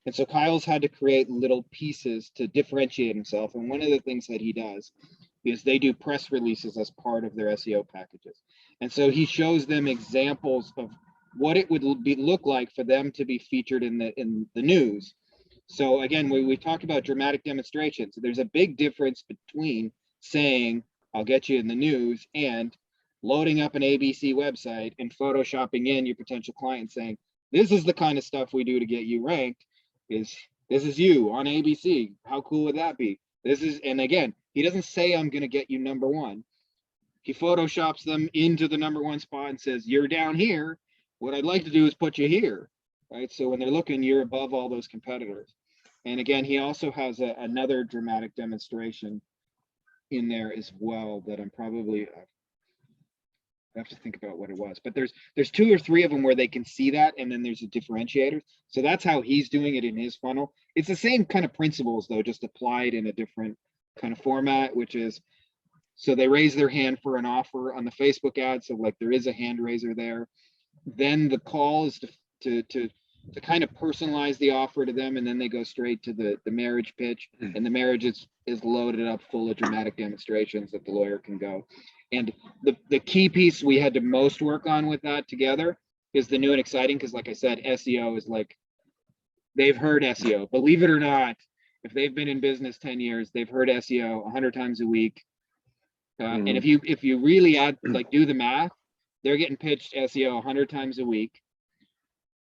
And so Kyle's had to create little pieces to differentiate himself. And one of the things that he does is they do press releases as part of their SEO packages. And so he shows them examples of what it would look like for them to be featured in the news. So again, we talked about dramatic demonstrations. So there's a big difference between saying, I'll get you in the news, and loading up an ABC website and photoshopping in your potential client saying, this is the kind of stuff we do to get you ranked. This is you on ABC. How cool would that be? This is, and again, he doesn't say I'm going to get you number one. He photoshops them into the number one spot and says, you're down here. What I'd like to do is put you here, right? So when they're looking, you're above all those competitors. And again, he also has another dramatic demonstration in there as well that I'm probably, I have to think about what it was, but there's 2 or 3 of them where they can see that, and then there's a differentiator. So that's how he's doing it in his funnel. It's the same kind of principles though, just applied in a different kind of format, which is, so they raise their hand for an offer on the Facebook ad. So like there is a hand raiser there. Then the call is to kind of personalize the offer to them, and then they go straight to the marriage pitch, and the marriage is loaded up full of dramatic demonstrations that the lawyer can go. And the key piece we had to most work on with that together is the new and exciting, because like I said, SEO is like, they've heard SEO, believe it or not. If they've been in business 10 years, they've heard SEO 100 times a week. And if you really add, like, do the math, they're getting pitched SEO 100 times a week.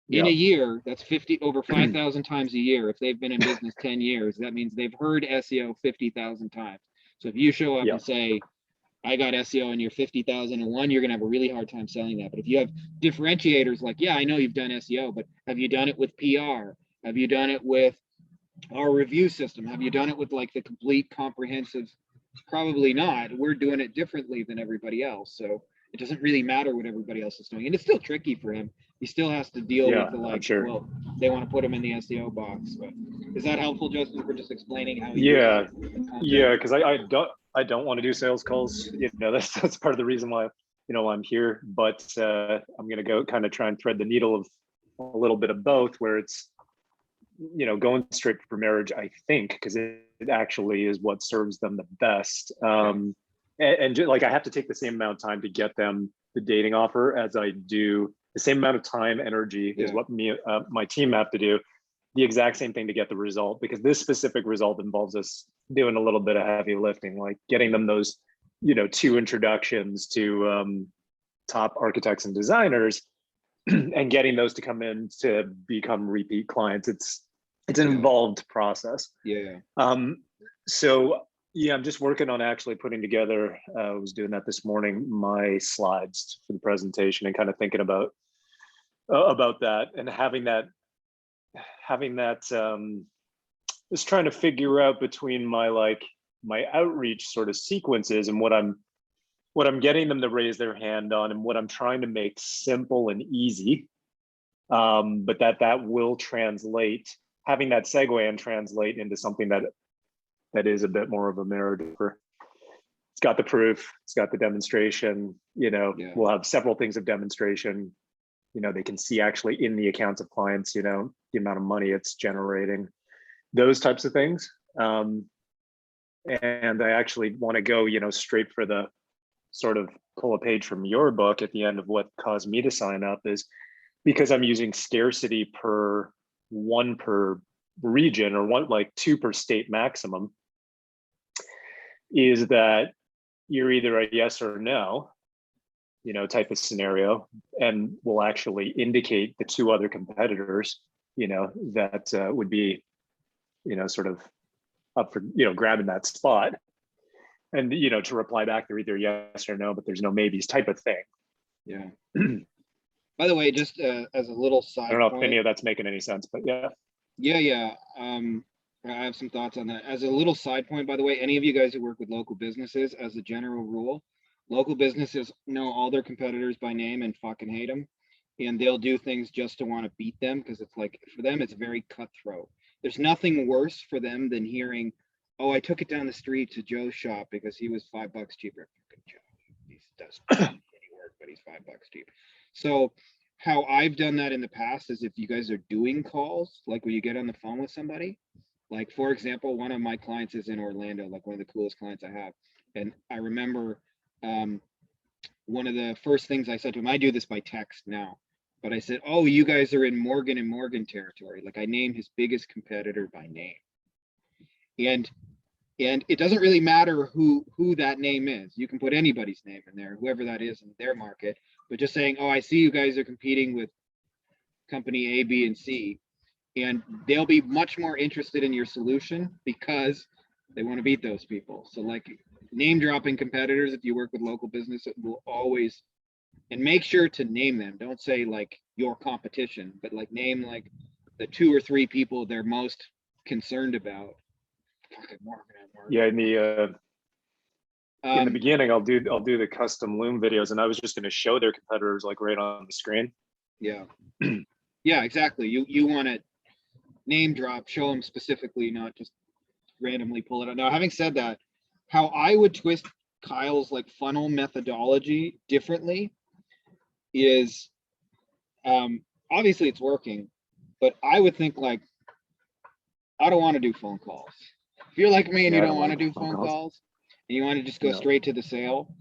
In a year, that's over 5,000 times a year. If they've been in business 10 years, that means they've heard SEO 50,000 times. So if you show up and say, I got SEO in your 50,001, you're gonna have a really hard time selling that. But if you have differentiators like, yeah, I know you've done SEO, but have you done it with PR? Have you done it with our review system? Have you done it with like the complete comprehensive? Probably not. We're doing it differently than everybody else. So it doesn't really matter what everybody else is doing. And it's still tricky for him. He still has to deal with the like, well, they want to put him in the SEO box. But is that helpful, Justin, for just explaining how? Because I don't want to do sales calls. You know, that's part of the reason why, you know, I'm here. But I'm going to go kind of try and thread the needle of a little bit of both, where it's, you know, going straight for marriage, I think, because it actually is what serves them the best. And like, I have to take the same amount of time to get them the dating offer as I do the same amount of time, energy is what my team have to do. The exact same thing to get the result, because this specific result involves us doing a little bit of heavy lifting, like getting them those, you know, 2 introductions to top architects and designers, and getting those to come in to become repeat clients. It's an involved process. So yeah, I'm just working on actually putting together, I was doing that this morning, my slides for the presentation, and kind of thinking about that, and having that just trying to figure out between my outreach sort of sequences and what I'm getting them to raise their hand on, and what I'm trying to make simple and easy, but that will translate, having that segue and translate into something that is a bit more of a marriage offer. It's got the proof, it's got the demonstration, you know, we'll have several things of demonstration. You know, they can see actually in the accounts of clients, you know, the amount of money it's generating, those types of things. And I actually want to go, you know, straight for the sort of pull a page from your book at the end of what caused me to sign up, is because I'm using scarcity per 1 per region, or 1, like 2 per state maximum, is that you're either a yes or no, you know, type of scenario, and will actually indicate the 2 other competitors, you know, that would be, you know, sort of up for, you know, grabbing that spot. And, you know, to reply back, they're either yes or no, but there's no maybes type of thing. By the way, just as a little side, I don't know if any of that's making any sense, but yeah. I have some thoughts on that. As a little side point, by the way, any of you guys who work with local businesses, as a general rule, Local businesses know all their competitors by name and fucking hate them. And they'll do things just to want to beat them because it's like, for them, it's very cutthroat. There's nothing worse for them than hearing, oh, I took it down the street to Joe's shop because he was $5 cheaper. Fucking Joe. He does any work, but he's $5 cheap. So how I've done that in the past is if you guys are doing calls, like when you get on the phone with somebody, like for example, one of my clients is in Orlando, like one of the coolest clients I have. And I remember one of the first things I said to him, I do this by text now, but I said, oh, you guys are in Morgan and Morgan territory. Like I named his biggest competitor by name. And it doesn't really matter who that name is. You can put anybody's name in there, whoever that is in their market, but just saying, oh, I see you guys are competing with company A, B, and C, and they'll be much more interested in your solution because they want to beat those people. So like name dropping competitors, if you work with local business, it will always, and make sure to name them. Don't say like your competition, but like name like the 2 or 3 people they're most concerned about. Fucking Morgan. Yeah, in the beginning, I'll do the custom loom videos, and I was just going to show their competitors like right on the screen. Yeah, yeah, exactly. You want to name drop, show them specifically, not just randomly pull it out. Now, having said that, how I would twist Kyle's like funnel methodology differently is, obviously it's working, but I would think like, I don't want to do phone calls. If you're like me and Yeah, you I don't don't want to like do phone phone calls. calls and you want to just go No. straight to the sale,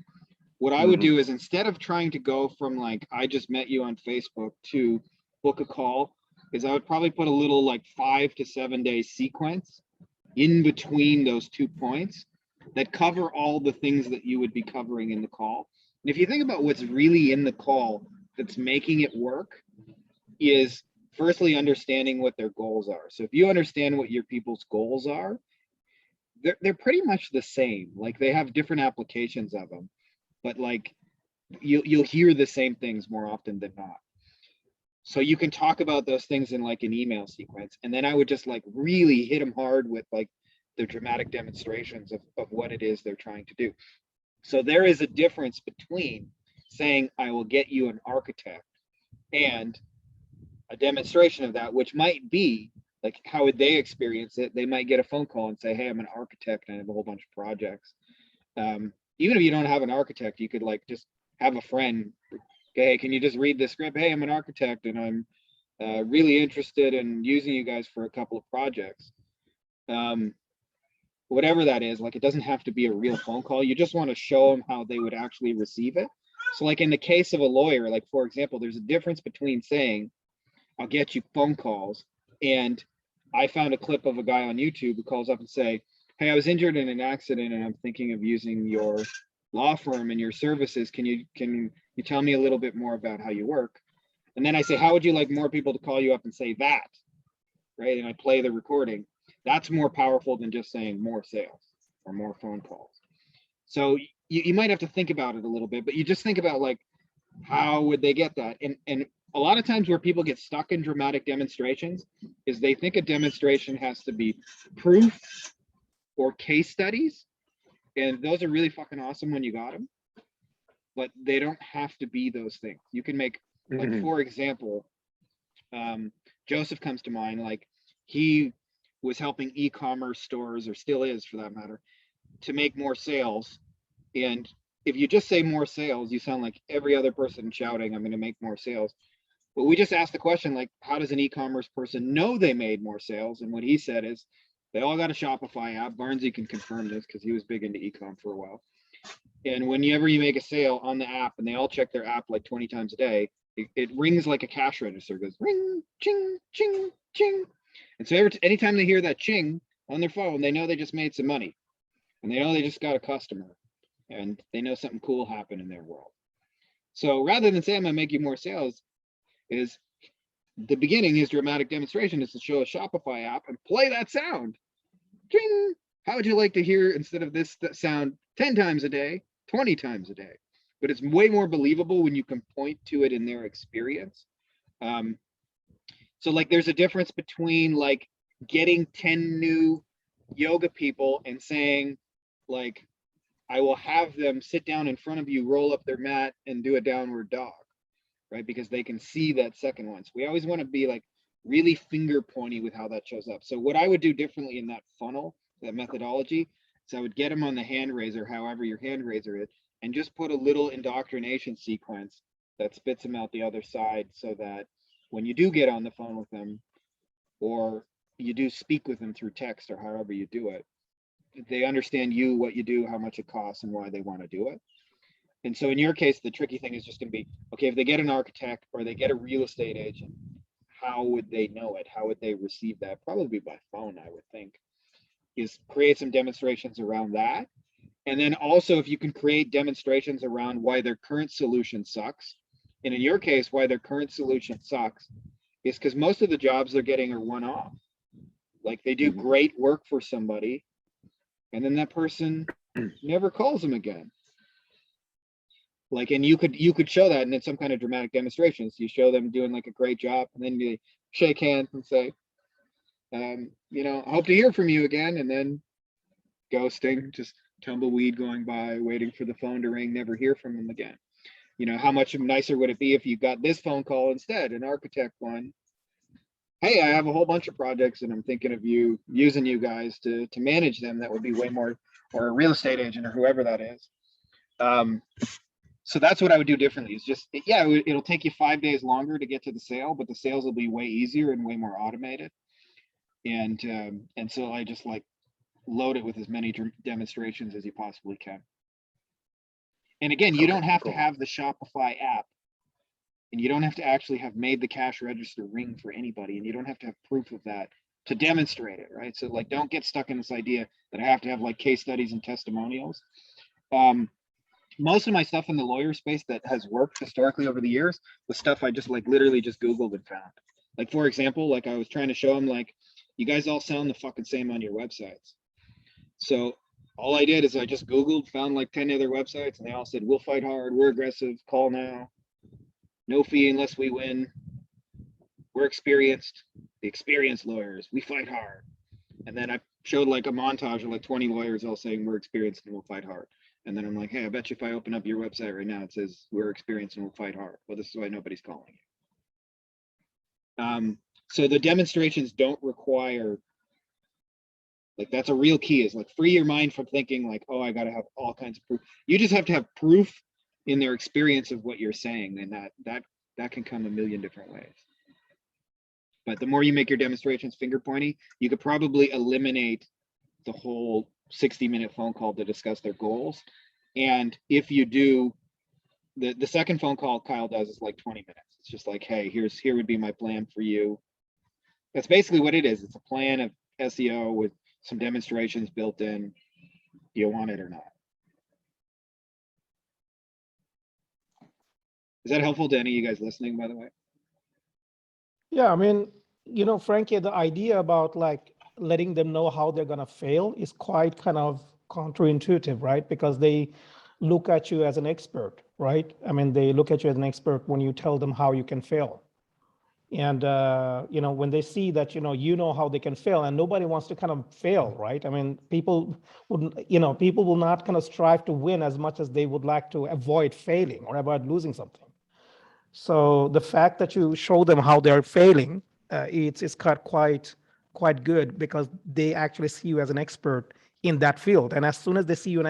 what I would Mhm. do is instead of trying to go from like, I just met you on Facebook to book a call, is I would probably put a little like 5 to 7 day sequence in between those 2 points that cover all the things that you would be covering in the call. And if you think about what's really in the call that's making it work is firstly understanding what their goals are. So if you understand what your people's goals are, they're pretty much the same. Like they have different applications of them, but like you'll hear the same things more often than not. So you can talk about those things in like an email sequence. And then I would just like really hit them hard with like the dramatic demonstrations of what it is they're trying to do. So there is a difference between saying, I will get you an architect and a demonstration of that, which might be like, how would they experience it? They might get a phone call and say, hey, I'm an architect and I have a whole bunch of projects. Even if you don't have an architect, you could like just have a friend, hey, can you just read the script? Hey, I'm an architect and I'm really interested in using you guys for a couple of projects. Whatever that is, like it doesn't have to be a real phone call. You just want to show them how they would actually receive it. So like in the case of a lawyer, like for example, there's a difference between saying, I'll get you phone calls, and I found a clip of a guy on YouTube who calls up and say, hey, I was injured in an accident and I'm thinking of using your law firm and your services. Can you tell me a little bit more about how you work? And then I say, how would you like more people to call you up and say that? Right. And I play the recording. That's more powerful than just saying more sales or more phone calls. So you might have to think about it a little bit, but you just think about like, how would they get that? And a lot of times where people get stuck in dramatic demonstrations is they think a demonstration has to be proof or case studies. And those are really fucking awesome when you got them, but they don't have to be those things. You can make, like, Mhm. for example, Joseph comes to mind, like he was helping e-commerce stores, or still is for that matter, to make more sales. And if you just say more sales, you sound like every other person shouting, I'm going to make more sales. But we just asked the question, like, how does an e-commerce person know they made more sales? And what he said is they all got a Shopify app. Barnesy can confirm this because he was big into e-com for a while. And whenever you make a sale on the app and they all check their app like 20 times a day, it rings like a cash register. It goes ring, ching, ching, ching. And so anytime they hear that ching on their phone, they know they just made some money. And they know they just got a customer. And they know something cool happened in their world. So rather than say I'm gonna make you more sales, is the beginning, his dramatic demonstration is to show a Shopify app and play that sound. Ding! How would you like to hear, instead of this sound 10 times a day, 20 times a day? But it's way more believable when you can point to it in their experience. So like there's a difference between like getting 10 new yoga people and saying like, I will have them sit down in front of you, roll up their mat and do a downward dog, right? Because they can see that second one. So we always want to be like really finger pointy with how that shows up. So what I would do differently in that funnel, that methodology, is I would get them on the hand raiser, however your hand raiser is, and just put a little indoctrination sequence that spits them out the other side so that when you do get on the phone with them, or you do speak with them through text or however you do it, they understand you, what you do, how much it costs, and why they want to do it. And so in your case, the tricky thing is just going to be, okay, if they get an architect or they get a real estate agent, how would they know it? How would they receive that? Probably by phone, I would think, is create some demonstrations around that. And then also if you can create demonstrations around why their current solution sucks. And in your case, why their current solution sucks is because most of the jobs they're getting are one-off. Like they do great work for somebody, and then that person never calls them again. Like, and you could show that, and it's some kind of dramatic demonstrations. You show them doing like a great job, and then you shake hands and say, you know, I hope to hear from you again, and then ghosting, just tumbleweed going by, waiting for the phone to ring, never hear from them again. You know, how much nicer would it be if you got this phone call instead, an architect one? Hey, I have a whole bunch of projects and I'm thinking of you using you guys to manage them. That would be way more, or a real estate agent or whoever that is. So that's what I would do differently. It's just, yeah, it'll take you 5 days longer to get to the sale, but the sales will be way easier and way more automated. And so I just like load it with as many demonstrations as you possibly can. And again, you don't have to have the Shopify app, and you don't have to actually have made the cash register ring for anybody, and you don't have to have proof of that to demonstrate it, right? So like, don't get stuck in this idea that I have to have like case studies and testimonials. Most of my stuff in the lawyer space that has worked historically over the years was stuff I just like literally just Googled and found. Like, for example, like I was trying to show them, like, you guys all sound the fucking same on your websites. So all I did is I just Googled, found like 10 other websites, and they all said, we'll fight hard, we're aggressive, call now, no fee unless we win, we're experienced, the experienced lawyers, we fight hard. And then I showed like a montage of like 20 lawyers all saying we're experienced and we'll fight hard. And then I'm like, hey, I bet you if I open up your website right now, it says we're experienced and we'll fight hard. Well, this is why nobody's calling you. So the demonstrations don't require, like, that's a real key, is like free your mind from thinking like, oh, I got to have all kinds of proof. You just have to have proof in their experience of what you're saying, and that can come a million different ways. But the more you make your demonstrations finger pointy, you could probably eliminate the whole 60-minute phone call to discuss their goals. And if you do, the second phone call Kyle does is like 20 minutes. It's just like, hey, here would be my plan for you. That's basically what it is. It's a plan of SEO with some demonstrations built in. Do you want it or not? Is that helpful to any of you guys listening, by the way? Yeah, I mean, you know, Frankie, the idea about like letting them know how they're going to fail is quite kind of counterintuitive, right? Because they look at you as an expert, right? I mean, they look at you as an expert when you tell them how you can fail. And, you know, when they see that, you know how they can fail, and nobody wants to kind of fail, right? I mean, people wouldn't, you know, people will not kind of strive to win as much as they would like to avoid failing or avoid losing something. So the fact that you show them how they're failing, it's quite good, because they actually see you as an expert in that field. And as soon as they see you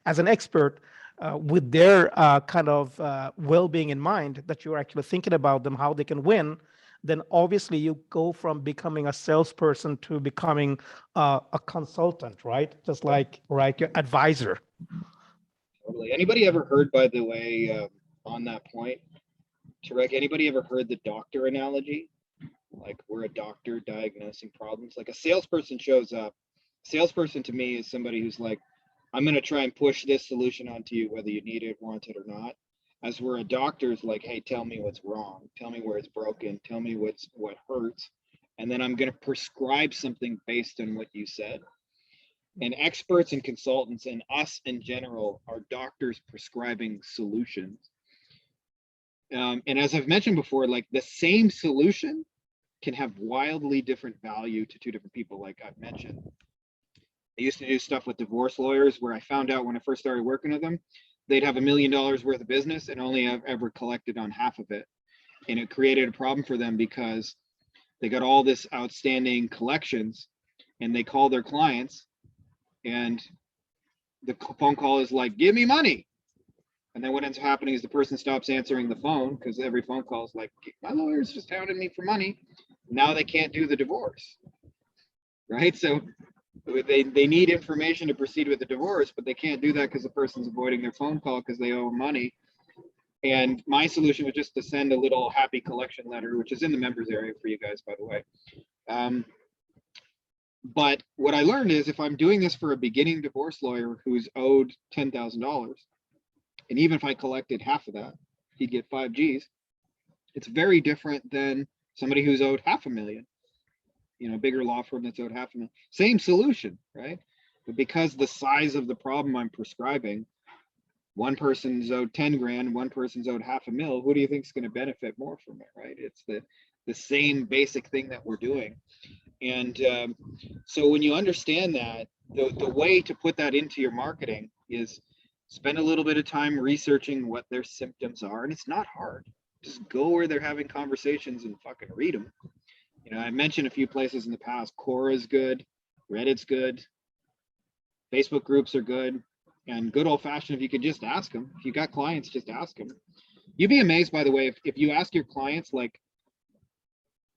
as an expert with their kind of well-being in mind, that you're actually thinking about them, how they can win, then obviously you go from becoming a salesperson to becoming a consultant, right? Just like, right, your advisor. Totally. Anybody ever heard, by the way, on that point, Tarek, anybody ever heard the doctor analogy? Like, we're a doctor diagnosing problems. Like, a salesperson shows up. Salesperson to me is somebody who's like, I'm going to try and push this solution onto you, whether you need it, want it or not. As we're a doctor is like, hey, tell me what's wrong. Tell me where it's broken. Tell me what hurts. And then I'm going to prescribe something based on what you said. And experts and consultants and us in general are doctors prescribing solutions. And as I've mentioned before, like, the same solution can have wildly different value to two different people, like I've mentioned. I used to do stuff with divorce lawyers where I found out when I first started working with them, they'd have $1 million worth of business and only have ever collected on half of it. And it created a problem for them because they got all this outstanding collections and they call their clients and the phone call is like, give me money. And then what ends up happening is the person stops answering the phone because every phone call is like, my lawyer's just hounding me for money. Now they can't do the divorce, right? So they need information to proceed with the divorce, but they can't do that because the person's avoiding their phone call because they owe money. And my solution was just to send a little happy collection letter, which is in the members area for you guys, by the way. But what I learned is if I'm doing this for a beginning divorce lawyer who's owed $10,000, and even if I collected half of that, he'd get 5 Gs. It's very different than somebody who's owed $500,000. You know, bigger law firm that's owed $500,000. Same solution, right? But because the size of the problem I'm prescribing, one person's owed 10 grand, one person's owed $500,000. Who do you think is going to benefit more from it, right? It's the same basic thing that we're doing. And so when you understand that, the way to put that into your marketing is spend a little bit of time researching what their symptoms are. And it's not hard. Just go where they're having conversations and fucking read them. You know, I mentioned a few places in the past. Quora's good, Reddit's good, Facebook groups are good, and good old fashioned, if you could just ask them. If you got clients, just ask them. You'd be amazed, by the way, if you ask your clients, like,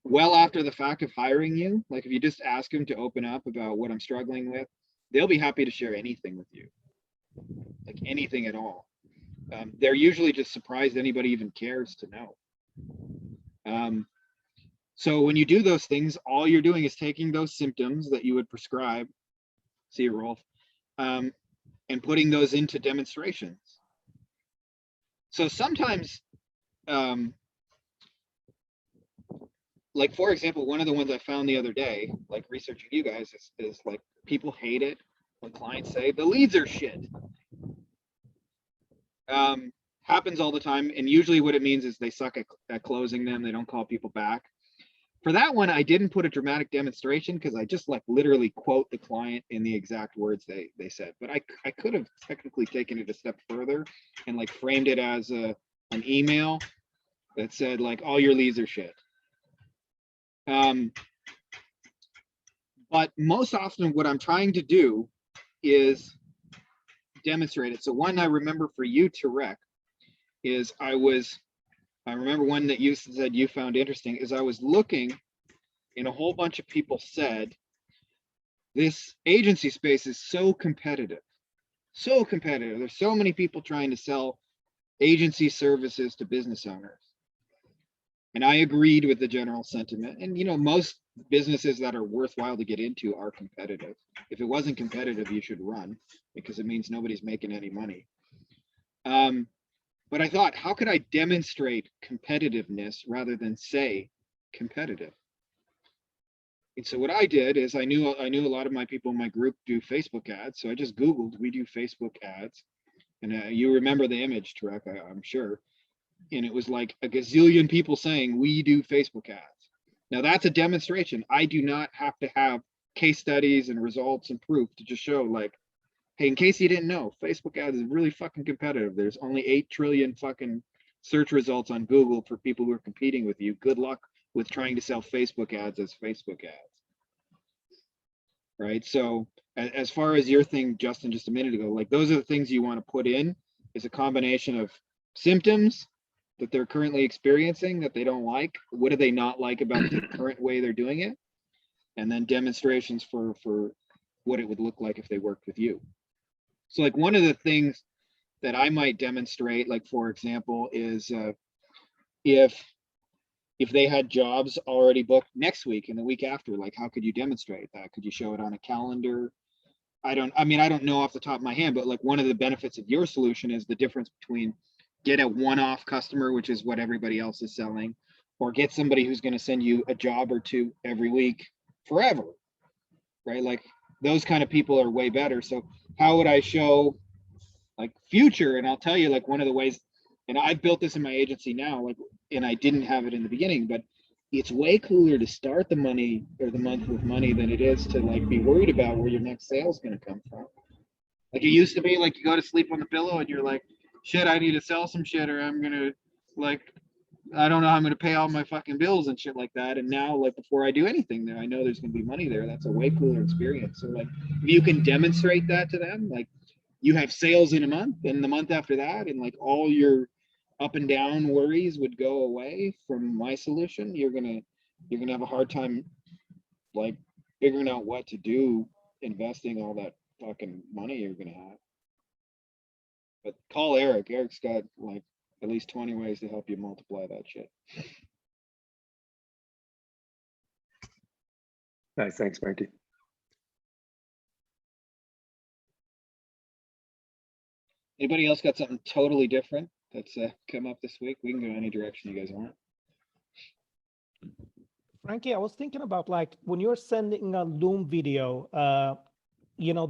well after the fact of hiring you, like if you just ask them to open up about what I'm struggling with, they'll be happy to share anything with you, like anything at all. They're usually just surprised anybody even cares to know. So when you do those things, all you're doing is taking those symptoms that you would prescribe, see you, Rolf, and putting those into demonstrations. So sometimes, like for example, one of the ones I found the other day, like researching you guys, is like people hate it when clients say the leads are shit. Happens all the time, and usually what it means is they suck at closing them. They don't call people back. For that one, I didn't put a dramatic demonstration because I just like literally quote the client in the exact words they said. But I could have technically taken it a step further and like framed it as an email that said like all your leads are shit. But most often what I'm trying to do is demonstrate it. So one I remember for you, Tarek, is I remember one that you said you found interesting is I was looking and a whole bunch of people said this agency space is so competitive. There's so many people trying to sell agency services to business owners. And I agreed with the general sentiment. And you know, most businesses that are worthwhile to get into are competitive. If it wasn't competitive, you should run because it means nobody's making any money. But I thought, how could I demonstrate competitiveness rather than say competitive? And so what I did is I knew a lot of my people in my group do Facebook ads. So I just Googled, we do Facebook ads. And you remember the image, Tarek, I'm sure. And it was like a gazillion people saying, we do Facebook ads. Now that's a demonstration. I do not have to have case studies and results and proof to just show like, hey, in case you didn't know, Facebook ads is really fucking competitive. There's only 8 trillion fucking search results on Google for people who are competing with you. Good luck with trying to sell Facebook ads as Facebook ads. Right? So as far as your thing, Justin, just a minute ago, like those are the things you want to put in is a combination of symptoms that they're currently experiencing that they don't like. What do they not like about the current way they're doing it? And then demonstrations for what it would look like if they worked with you. So like one of the things that I might demonstrate, like for example, is if they had jobs already booked next week and the week after, like how could you demonstrate that? Could you show it on a calendar? I don't know off the top of my hand, but like one of the benefits of your solution is the difference between get a one-off customer, which is what everybody else is selling, or get somebody who's going to send you a job or two every week forever, right? Like those kind of people are way better. So how would I show like future? And I'll tell you like one of the ways, and I've built this in my agency now, like, and I didn't have it in the beginning, but it's way cooler to start the money or the month with money than it is to like be worried about where your next sale is going to come from. Like it used to be like you go to sleep on the pillow and you're like, shit, I need to sell some shit or I'm going to like, I don't know how I'm going to pay all my fucking bills and shit like that. And now like before I do anything there, I know there's going to be money there. That's a way cooler experience. So like if you can demonstrate that to them, like you have sales in a month and the month after that, and like all your up and down worries would go away from my solution, you're gonna have a hard time like figuring out what to do investing all that fucking money you're gonna have. But call Eric. Eric's got like at least 20 ways to help you multiply that shit. Nice, thanks, Mikey. Anybody else got something totally different that's come up this week? We can go any direction you guys want. Frankie, I was thinking about like when you're sending a Loom video, you know,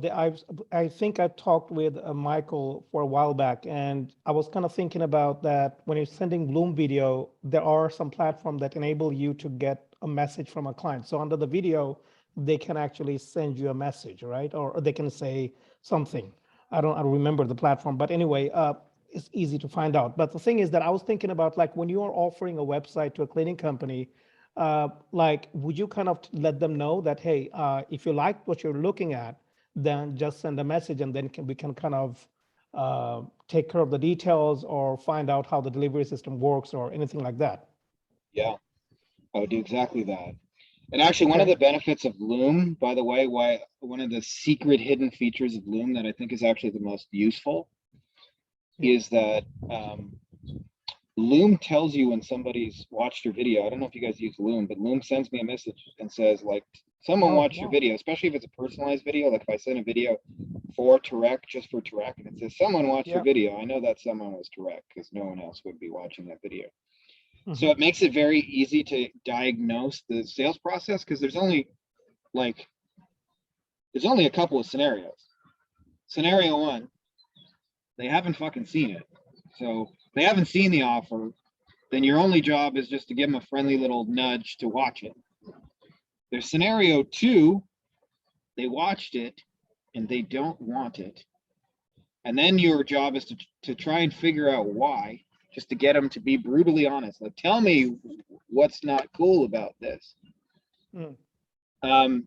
I think I talked with Michael for a while back, and I was kind of thinking about that when you're sending Loom video, there are some platforms that enable you to get a message from a client. So under the video, they can actually send you a message, right? Or they can say something. I don't remember the platform, but anyway, it's easy to find out. But the thing is that I was thinking about like when you are offering a website to a cleaning company, like, would you kind of let them know that, hey, if you like what you're looking at, then just send a message and then we can kind of take care of the details or find out how the delivery system works or anything like that. Yeah, I would do exactly that. And actually one of the benefits of Loom, by the way, one of the secret hidden features of Loom that I think is actually the most useful is that Loom tells you when somebody's watched your video. I don't know if you guys use Loom, but Loom sends me a message and says like, someone watched your video, especially if it's a personalized video. Like if I send a video for Tarek, just for Tarek, and it says someone watched your video, I know that someone was Tarek because no one else would be watching that video. So it makes it very easy to diagnose the sales process because there's only a couple of scenarios. Scenario one, they haven't fucking seen it. So if they haven't seen the offer, then your only job is just to give them a friendly little nudge to watch it. There's scenario two, they watched it and they don't want it. And then your job is to try and figure out why, just to get them to be brutally honest. Like, tell me what's not cool about this. And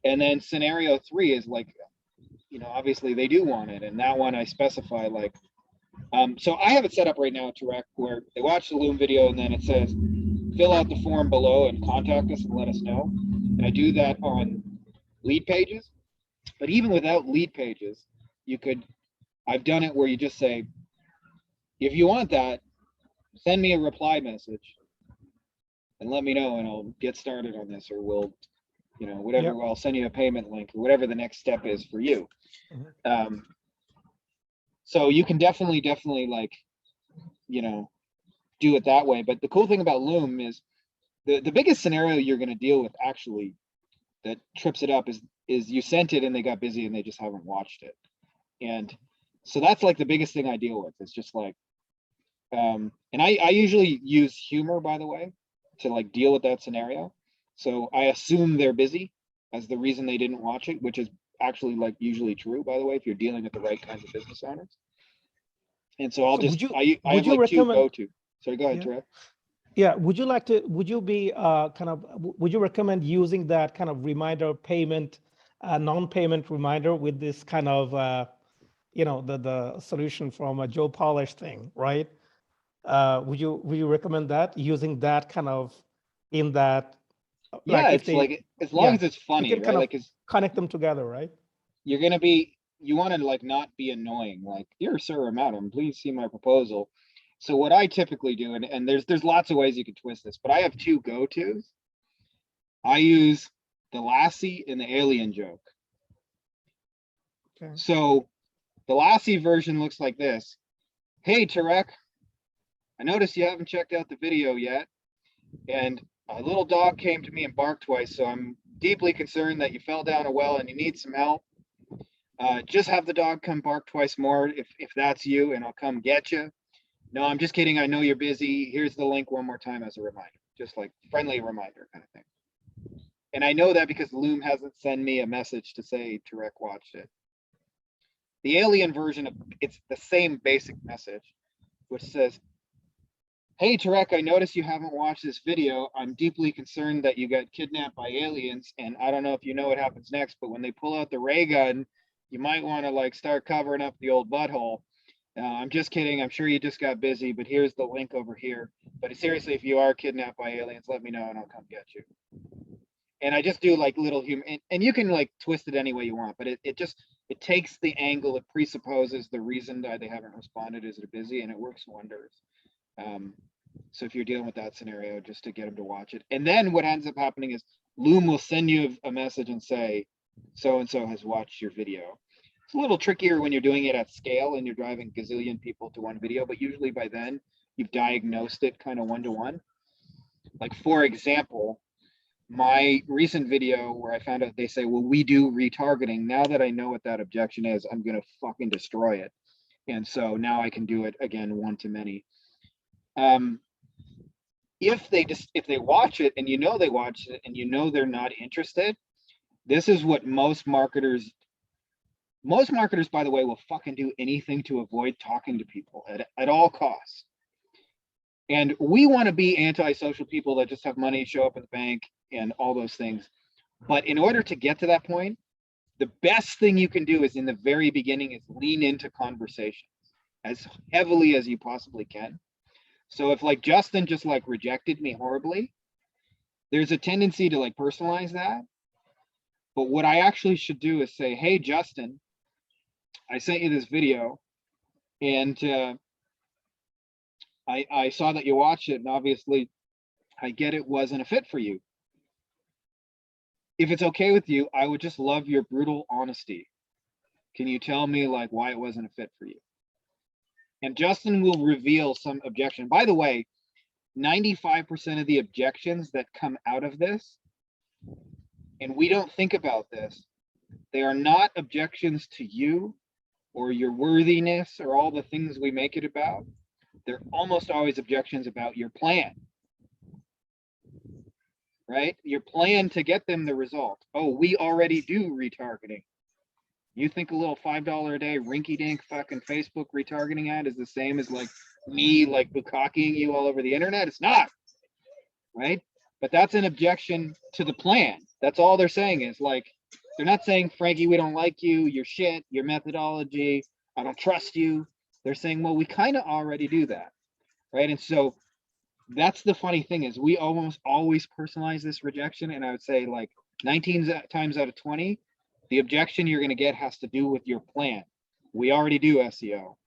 then scenario three is like, you know, obviously they do want it. And that one I specify like, so I have it set up right now to where they watch the Loom video and then it says, fill out the form below and contact us and let us know. And I do that on lead pages. But even without lead pages, I've done it where you just say, if you want that, send me a reply message and let me know and I'll get started on this, or we'll, you know, whatever, I'll send you a payment link or whatever the next step is for you. So you can definitely like, you know, do it that way. But the cool thing about Loom is the biggest scenario you're going to deal with actually that trips it up is you sent it and they got busy and they just haven't watched it. And so that's like the biggest thing I deal with. It's just like, and I usually use humor, by the way, to like deal with that scenario. So I assume they're busy as the reason they didn't watch it, which is actually like usually true, by the way, if you're dealing with the right kinds of business owners. And so I'll just, I have like two go-to. Sorry, go ahead, Tarek. Yeah, would you recommend using that kind of reminder payment, non-payment reminder with this kind of, you know, the solution from a Joe Polish thing, right? Would you recommend that, using that kind of in that? Yeah, like it's like, as long as it's funny, right? Like, connect them together, right? You're going to be, you want to like not be annoying, like, dear sir or madam, please see my proposal. So what I typically do, and there's lots of ways you can twist this, but I have two go-tos. I use the Lassie and the alien joke. Okay. So the Lassie version looks like this. Hey, Tarek, I noticed you haven't checked out the video yet. And a little dog came to me and barked twice. So I'm deeply concerned that you fell down a well and you need some help. Just have the dog come bark twice more if that's you, and I'll come get you. No, I'm just kidding. I know you're busy. Here's the link one more time as a reminder. just like friendly reminder kind of thing. And I know that because Loom hasn't sent me a message to say Tarek watched it. The alien version of it's the same basic message, which says, "Hey Tarek, I noticed you haven't watched this video. I'm deeply concerned that you got kidnapped by aliens, and I don't know if you know what happens next, but when they pull out the ray gun, you might want to like start covering up the old butthole. I'm just kidding. I'm sure you just got busy, but here's the link over here. But seriously, if you are kidnapped by aliens, let me know and I'll come get you." And I just do like little human, and you can like twist it any way you want, but it takes the angle, it presupposes the reason that they haven't responded is they're busy, and it works wonders. So if you're dealing with that scenario, just to get them to watch it. And then what ends up happening is Loom will send you a message and say, so-and-so has watched your video. It's a little trickier when you're doing it at scale and you're driving gazillion people to one video, but usually by then you've diagnosed it kind of one-to-one. Like for example, my recent video where I found out they say, well, we do retargeting. Now that I know what that objection is, I'm going to fucking destroy it. And so now I can do it again, one-to-many. If they watch it and you know they watched it and you know they're not interested, this is what most marketers, by the way, will fucking do anything to avoid talking to people at all costs. And we want to be anti-social people that just have money show up at the bank and all those things. But in order to get to that point, the best thing you can do is in the very beginning is lean into conversations as heavily as you possibly can. So if like Justin just like rejected me horribly, there's a tendency to like personalize that. But what I actually should do is say, hey, Justin, I sent you this video and I saw that you watched it, and obviously I get it wasn't a fit for you. If it's okay with you, I would just love your brutal honesty. Can you tell me like why it wasn't a fit for you? And Justin will reveal some objection. By the way, 95% of the objections that come out of this, and we don't think about this, they are not objections to you or your worthiness or all the things we make it about. They're almost always objections about your plan, right? Your plan to get them the result. Oh, we already do retargeting. You think a little $5 a day rinky-dink fucking Facebook retargeting ad is the same as like me like bukkakking you all over the internet? It's not, right? But that's an objection to the plan. That's all they're saying is like, they're not saying, Frankie, we don't like you, your shit, your methodology, I don't trust you. They're saying, well, we kind of already do that, right? And so that's the funny thing is we almost always personalize this rejection. And I would say like 19 times out of 20, the objection you're going to get has to do with your plan. We already do SEO.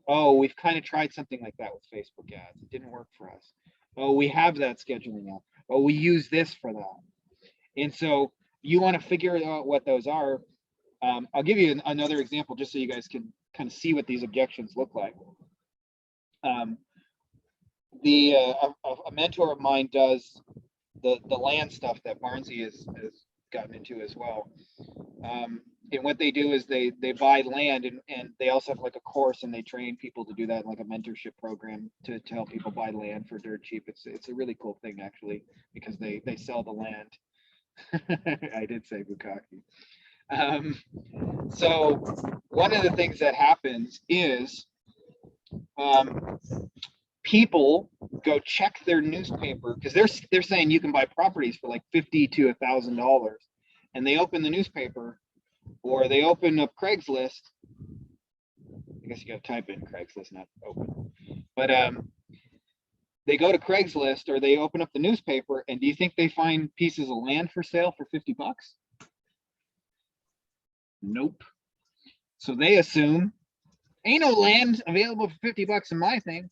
Oh, we've kind of tried something like that with Facebook ads. It didn't work for us. Oh, we have that scheduling app. Oh, we use this for that. And so you want to figure out what those are. I'll give you another example just so you guys can kind of see what these objections look like. A mentor of mine does the land stuff that Barnesy has gotten into as well. And what they do is they buy land and they also have like a course and they train people to do that, like a mentorship program to help people buy land for dirt cheap. It's a really cool thing actually, because they sell the land. I did say bukkake. So one of the things that happens is people go check their newspaper because they're saying you can buy properties for like $50 to $1,000, and they open the newspaper or they open up Craigslist. I guess you got to type in Craigslist, not open. But they go to Craigslist or they open up the newspaper, and do you think they find pieces of land for sale for $50? Nope. So they assume ain't no land available for $50 in my thing.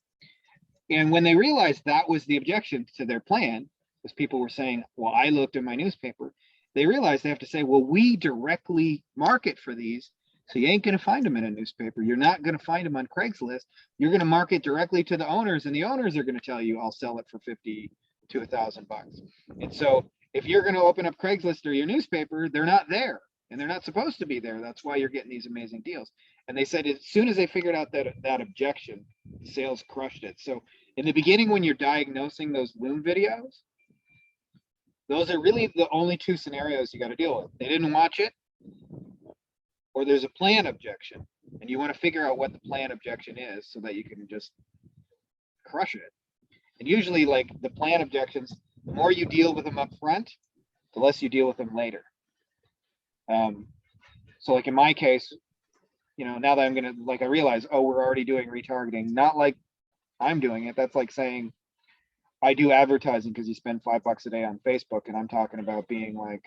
And when they realized that was the objection to their plan, because people were saying, well, I looked in my newspaper, they realized they have to say, well, we directly market for these. So you ain't going to find them in a newspaper. You're not going to find them on Craigslist. You're going to market directly to the owners, and the owners are going to tell you, I'll sell it for $50 to $1,000. And so if you're going to open up Craigslist or your newspaper, they're not there, and they're not supposed to be there. That's why you're getting these amazing deals. And they said as soon as they figured out that objection, sales crushed it. So In the beginning, when you're diagnosing those Loom videos, those are really the only two scenarios you got to deal with. They didn't watch it, or there's a plan objection, and you want to figure out what the plan objection is so that you can just crush it. And usually, like the plan objections, the more you deal with them up front, the less you deal with them later. So like in my case, you know, now that I'm gonna, like, I realize, oh, we're already doing retargeting, not like I'm doing it. That's like saying I do advertising because you spend $5 a day on Facebook, and I'm talking about being like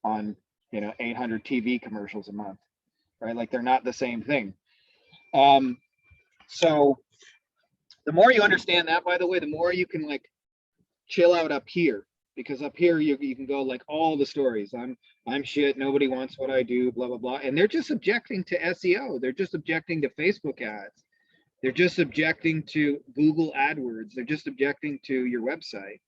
on, you know, 800 TV commercials a month, right? Like they're not the same thing. So the more you understand that, by the way, the more you can like chill out up here, because up here you can go like all the stories. I'm shit, nobody wants what I do, blah, blah, blah. And they're just objecting to SEO. They're just objecting to Facebook ads. They're just objecting to Google AdWords. They're just objecting to your website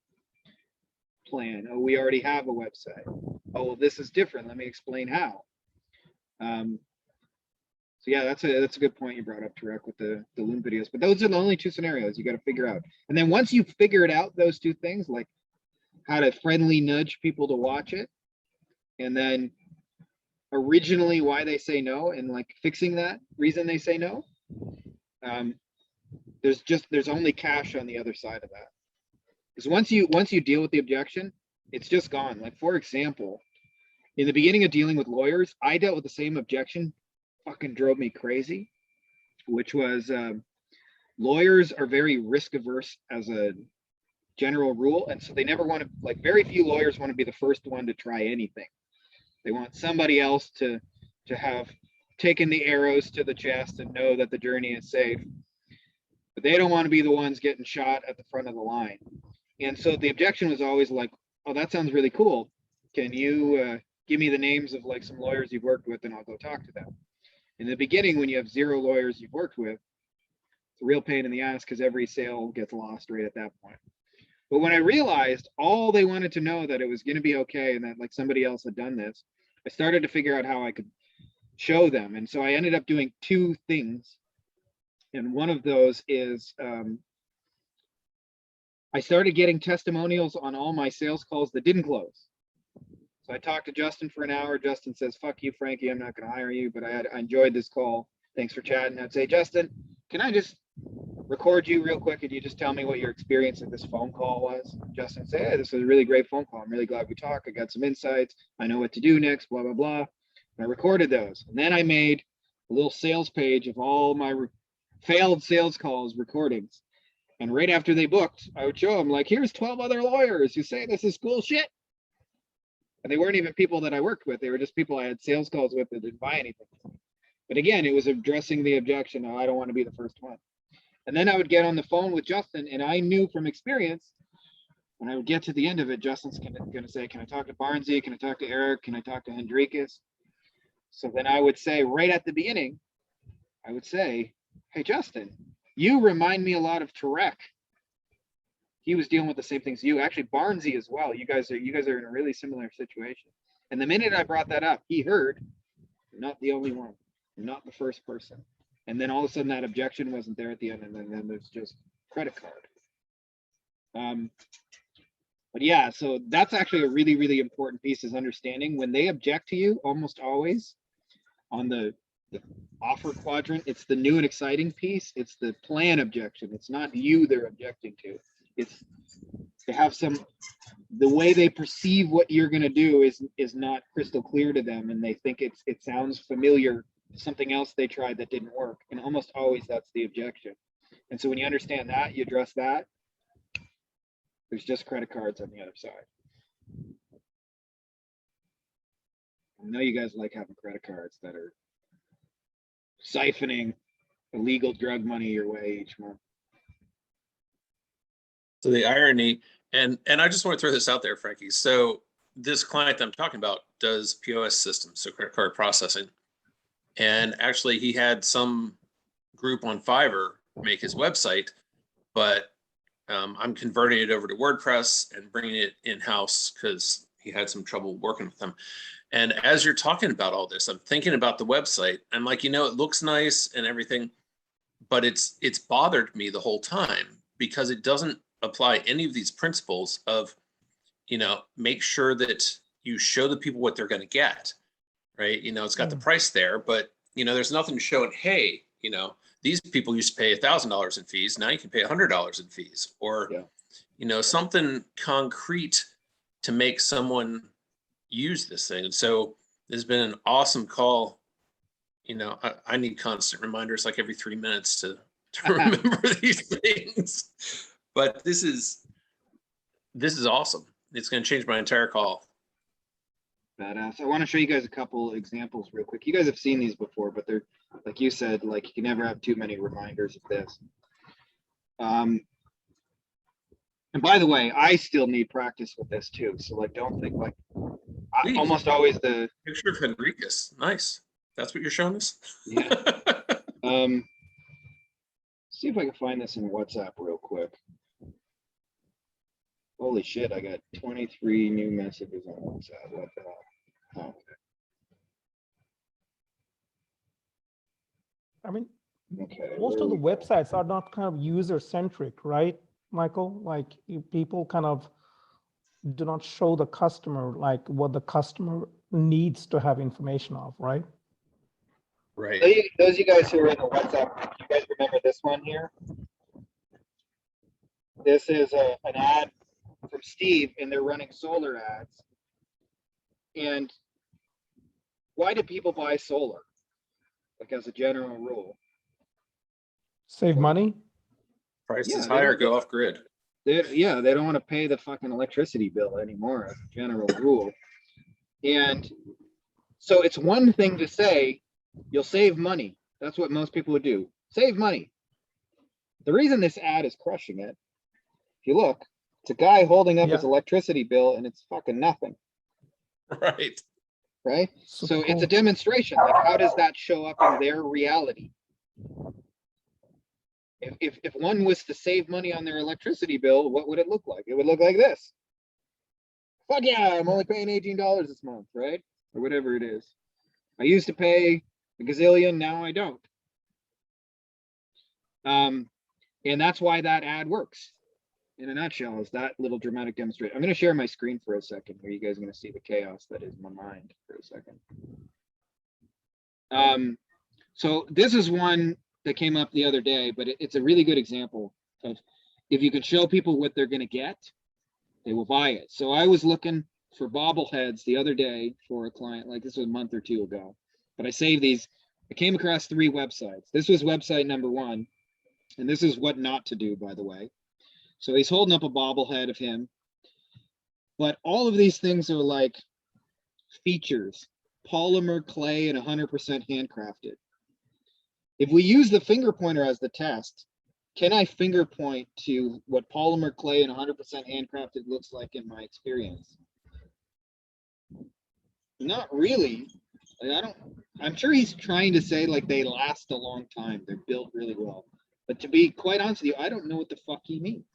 plan. Oh, we already have a website. Oh, well, this is different. Let me explain how. So yeah, that's a good point you brought up, Tarek, with the Loom videos. But those are the only two scenarios you got to figure out. And then once you figure it out, those two things, like how to friendly nudge people to watch it, and then originally why they say no, and like fixing that reason they say no, there's only cash on the other side of that. Because once you deal with the objection, it's just gone. Like, for example, in the beginning of dealing with lawyers, I dealt with the same objection. Fucking drove me crazy, which was lawyers are very risk averse as a general rule, and so they never want to, like, very few lawyers want to be the first one to try anything. They want somebody else to have taken the arrows to the chest and know that the journey is safe, but they don't want to be the ones getting shot at the front of the line. And so the objection was always like, oh, that sounds really cool, can you give me the names of like some lawyers you've worked with and I'll go talk to them. In the beginning, when you have 0 lawyers you've worked with, it's a real pain in the ass because every sale gets lost right at that point. But when I realized all they wanted to know that it was going to be okay and that like somebody else had done this, I started to figure out how I could show them. And so I ended up doing 2 things. And one of those is I started getting testimonials on all my sales calls that didn't close. So I talked to Justin for an hour. Justin says, fuck you, Frankie, I'm not going to hire you, but I enjoyed this call. Thanks for chatting. I'd say, Justin, can I just record you real quick and you just tell me what your experience of this phone call was? Justin said, hey, this was a really great phone call. I'm really glad we talked. I got some insights. I know what to do next, blah, blah, blah. And I recorded those. And then I made a little sales page of all my failed sales calls recordings. And right after they booked, I would show them like, here's 12 other lawyers who say this is cool shit. And they weren't even people that I worked with. They were just people I had sales calls with that didn't buy anything. But again, it was addressing the objection. Oh, I don't want to be the first one. And then I would get on the phone with Justin, and I knew from experience, when I would get to the end of it, Justin's going to say, can I talk to Barnsey? Can I talk to Eric? Can I talk to Hendrikus? So then I would say right at the beginning, I would say, hey, Justin, you remind me a lot of Tarek. He was dealing with the same things you. Actually, Barnsey as well. You guys are in a really similar situation. And the minute I brought that up, he heard, you're not the only one. You're not the first person. And then all of a sudden that objection wasn't there at the end, and then there's just credit card. But yeah, so that's actually a really, really important piece, is understanding when they object to you, almost always on the offer quadrant, it's the new and exciting piece. It's the plan objection. It's not you they're objecting to. It's they have the way they perceive what you're going to do is not crystal clear to them, and they think it sounds familiar to something else they tried that didn't work. And almost always that's the objection. And so when you understand that, you address that, there's just credit cards on the other side. I know you guys like having credit cards that are siphoning illegal drug money your way each month. So the irony, and I just want to throw this out there, Frankie. So this client that I'm talking about does POS systems, so credit card processing. And actually he had some group on Fiverr make his website, but I'm converting it over to WordPress and bringing it in-house because he had some trouble working with them. And as you're talking about all this, I'm thinking about the website. I'm like, it looks nice and everything, but it's bothered me the whole time because it doesn't apply any of these principles of, make sure that you show the people what they're going to get, right? It's got the price there, but there's nothing showing, hey, these people used to pay $1,000 in fees. Now you can pay $100 in fees, or, something concrete to make someone use this thing. And so there's been an awesome call. I need constant reminders, like every 3 minutes to remember these things. But this is awesome. It's going to change my entire call. Badass. I want to show you guys a couple examples real quick. You guys have seen these before, but they're, like you said, like you can never have too many reminders of this. And by the way, I still need practice with this too. So like, don't think like Please. Almost always the Picture of Henricus. Nice. That's what you're showing us? Yeah. See if I can find this in WhatsApp real quick. Holy shit, I got 23 new messages on WhatsApp. What the hell? Oh, okay. I mean, Okay, most of the websites are not kind of user-centric, right, Michael? Like people kind of do not show the customer like what the customer needs to have information of, right? Right. Those of you guys who are in the WhatsApp group, you guys remember this one here? This is an ad from Steve, and they're running solar ads. And why do people buy solar? Like as a general rule. Save money. Price Yeah, is they higher, don't- go off grid. They don't want to pay the fucking electricity bill anymore as a general rule. And so it's one thing to say you'll save money. That's what most people would do. Save money. The reason this ad is crushing it, if you look, it's a guy holding up his electricity bill and it's fucking nothing. Right. Right? Super So it's a cool. demonstration. Like, how does that show up in their reality? If one was to save money on their electricity bill, what would it look like? It would look like this. Fuck yeah, I'm only paying $18 this month, right? Or whatever it is. I used to pay a gazillion, now I don't. And that's why that ad works. In a nutshell, is that little dramatic demonstration. I'm going to share my screen for a second here. You guys are going to see the chaos that is my mind for a second. So this is one that came up the other day, but it's a really good example of if you can show people what they're going to get, they will buy it. So I was looking for bobbleheads the other day for a client, like this was a month or two ago, but I saved these. I came across 3 websites. This was website number 1, and this is what not to do, by the way. So he's holding up a bobblehead of him, but all of these things are like features, polymer, clay, and 100% handcrafted. If we use the finger pointer as the test, can I finger point to what polymer, clay, and 100% handcrafted looks like in my experience? Not really. Like, I'm sure he's trying to say like they last a long time. They're built really well. But to be quite honest with you, I don't know what the fuck he means.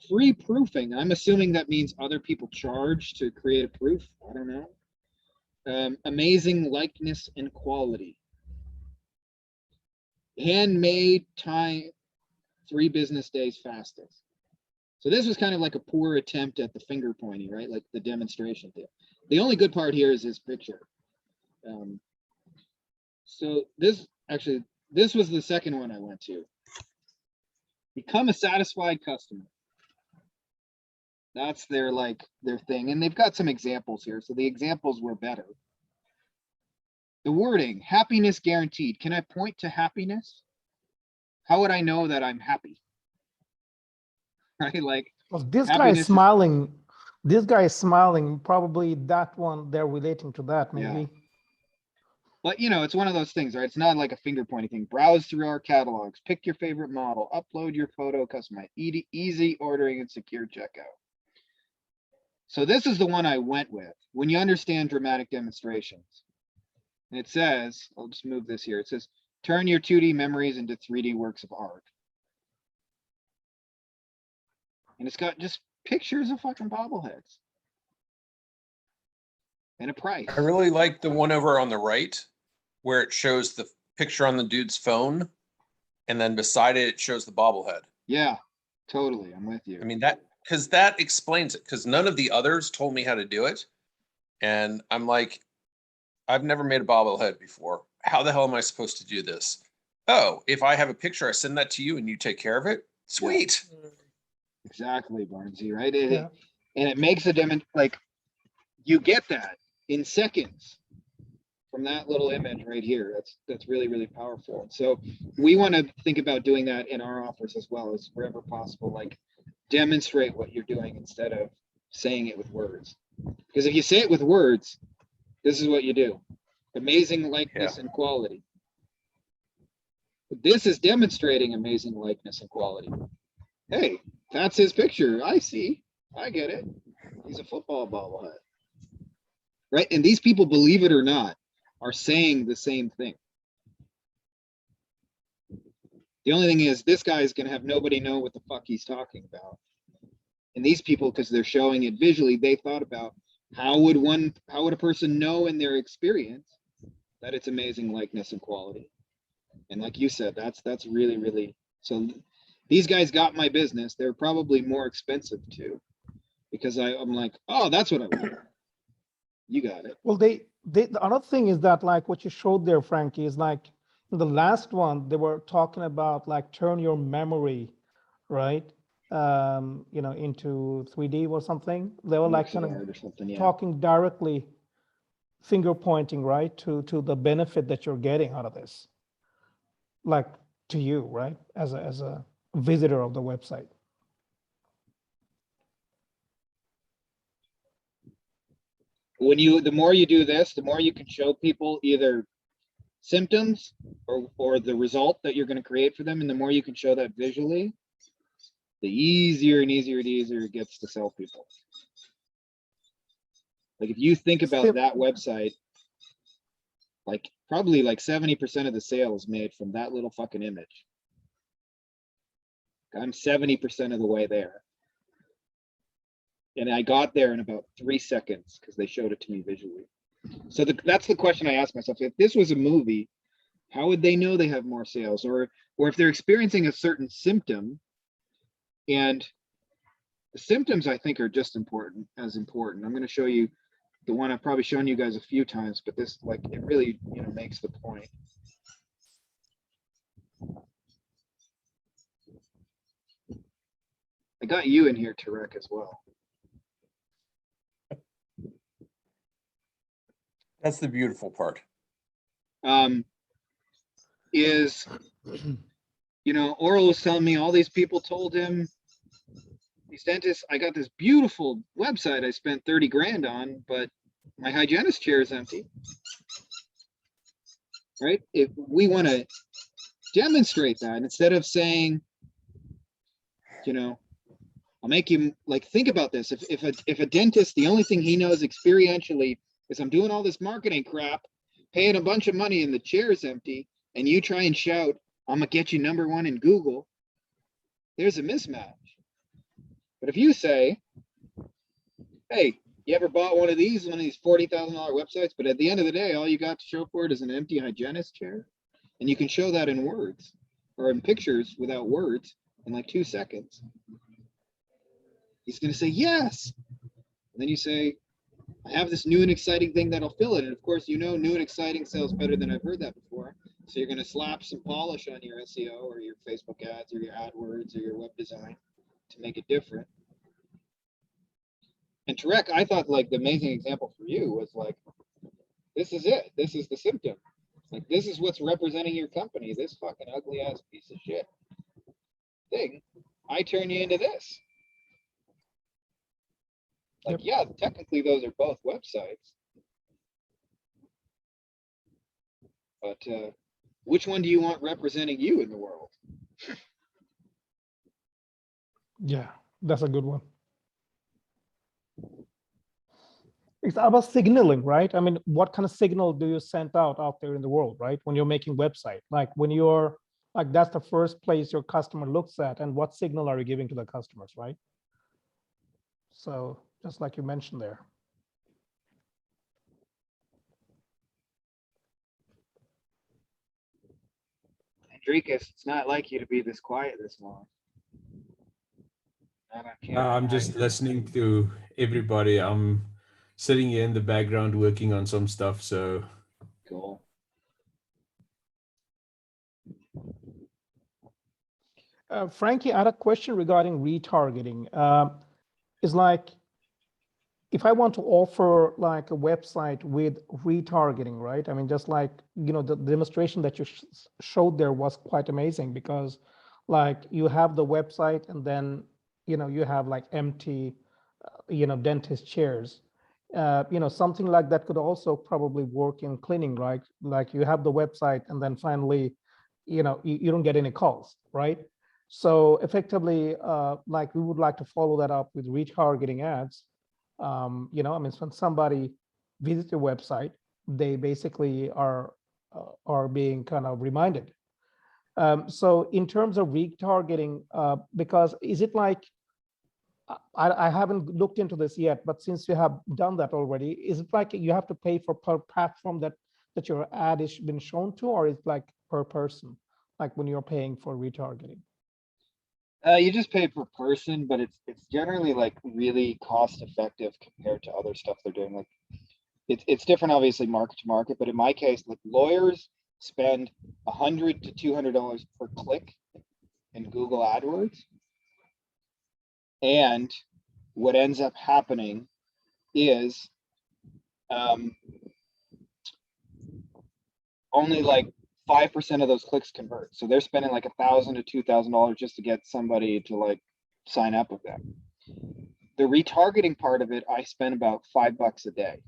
Free proofing. I'm assuming that means other people charge to create a proof. I don't know. Amazing likeness and quality. Handmade time, 3 business days fastest. So this was kind of like a poor attempt at the finger pointing, right? Like the demonstration thing. The only good part here is his picture. So this was the second one I went to. Become a satisfied customer. That's their thing. And they've got some examples here. So the examples were better. The wording, happiness guaranteed. Can I point to happiness? How would I know that I'm happy? Right? Like, well, this guy happiness is is- smiling. This guy is smiling. Probably that one, they're relating to that, maybe. Yeah. But it's one of those things, right? It's not like a finger pointing thing. Browse through our catalogs, pick your favorite model, upload your photo, customize, easy ordering and secure checkout. So this is the one I went with. When you understand dramatic demonstrations. And it says, I'll just move this here. It says, turn your 2D memories into 3D works of art. And it's got just pictures of fucking bobbleheads. And a price. I really like the one over on the right where it shows the picture on the dude's phone and then beside it, it shows the bobblehead. Yeah, totally. I'm with you. I mean, because that explains it, because none of the others told me how to do it. And I'm like, I've never made a bobblehead before. How the hell am I supposed to do this? Oh, if I have a picture, I send that to you and you take care of it. Sweet. Exactly, Barnesy, right? Yeah. And it makes a like you get that in seconds from that little image right here. That's really, really powerful. So we want to think about doing that in our offers as well as wherever possible, like demonstrate what you're doing instead of saying it with words. Because if you say it with words, this is what you do. Amazing likeness and quality. This is demonstrating amazing likeness and quality. Hey, that's his picture. I see. I get it. He's a football bobblehead. Right? And these people, believe it or not, are saying the same thing. The only thing is this guy is going to have nobody know what the fuck he's talking about. And these people, because they're showing it visually, they thought about how would a person know in their experience that it's amazing likeness and quality. And like you said, that's really, really, so these guys got my business. They're probably more expensive too, because I'm like, oh, that's what I want. You got it. Well, the another thing is that like what you showed there, Frankie, is like in the last one, they were talking about like turn your memory, right? Into 3D or something. They were like kind of or something, yeah. talking directly, finger pointing, right, to the benefit that you're getting out of this, like to you, right, as a visitor of the website. The more you do this, the more you can show people either symptoms or the result that you're going to create for them, and the more you can show that visually, the easier and easier it gets to sell people. Like if you think about that website, like probably like 70% of the sales made from that little fucking image. I'm 70% of the way there. And I got there in about 3 seconds because they showed it to me visually. So that's the question I asked myself. If this was a movie, how would they know they have more sales? Or if they're experiencing a certain symptom, and the symptoms I think are just as important. I'm going to show you the one I've probably shown you guys a few times, but this, like, it really, makes the point. I got you in here, Tarek, as well. That's the beautiful part. Oral was telling me all these people told him, these dentists, I got this beautiful website I spent 30 grand on, but my hygienist chair is empty. Right? If we want to demonstrate that, instead of saying, I'll make you like think about this. If a dentist, the only thing he knows experientially is I'm doing all this marketing crap, paying a bunch of money and the chair is empty, and you try and shout, I'm gonna get you #1 in Google, there's a mismatch. But if you say, hey, you ever bought one of these $40,000 websites, but at the end of the day, all you got to show for it is an empty hygienist chair, and you can show that in words or in pictures without words in like 2 seconds. He's going to say, yes. And then you say, I have this new and exciting thing that'll fill it. And of course, new and exciting sells better than I've heard that before. So you're going to slap some polish on your SEO or your Facebook ads or your AdWords or your web design to make it different. And Tarek, I thought like the amazing example for you was like, this is it. This is the symptom. Like, this is what's representing your company. This fucking ugly ass piece of shit thing. I turn you into this. Like, yeah, technically those are both websites. But which one do you want representing you in the world? Yeah, that's a good one. It's about signaling, right? I mean, what kind of signal do you send out there in the world, right? When you're making website, like when you're like, that's the first place your customer looks at, and what signal are you giving to the customers, right? So just like you mentioned there. Andrikas, it's not like you to be this quiet this long. Not on camera. I'm just listening to everybody. I'm sitting here in the background working on some stuff. So Cool. Frankie, I had a question regarding retargeting. Is like, if I want to offer like a website with retargeting, right? I mean, just like, the demonstration that you showed there was quite amazing, because like you have the website and then, you have like empty, dentist chairs. Something like that could also probably work in cleaning, right? Like you have the website and then finally, you don't get any calls, right? So effectively, like we would like to follow that up with retargeting ads. I mean, when somebody visits your website, they basically are being kind of reminded. So in terms of retargeting, because is it like, I haven't looked into this yet, but since you have done that already, is it like you have to pay for per platform that your ad is been shown to, or is it like per person, like when you're paying for retargeting? You just pay per person, but it's generally like really cost effective compared to other stuff they're doing. Like it's different, obviously, market to market, but in my case, like lawyers spend $100 to $200 per click in Google AdWords. And what ends up happening is only like 5% of those clicks convert. So they're spending like $1,000 to $2,000 just to get somebody to like sign up with them. The retargeting part of it, I spend about $5 a day.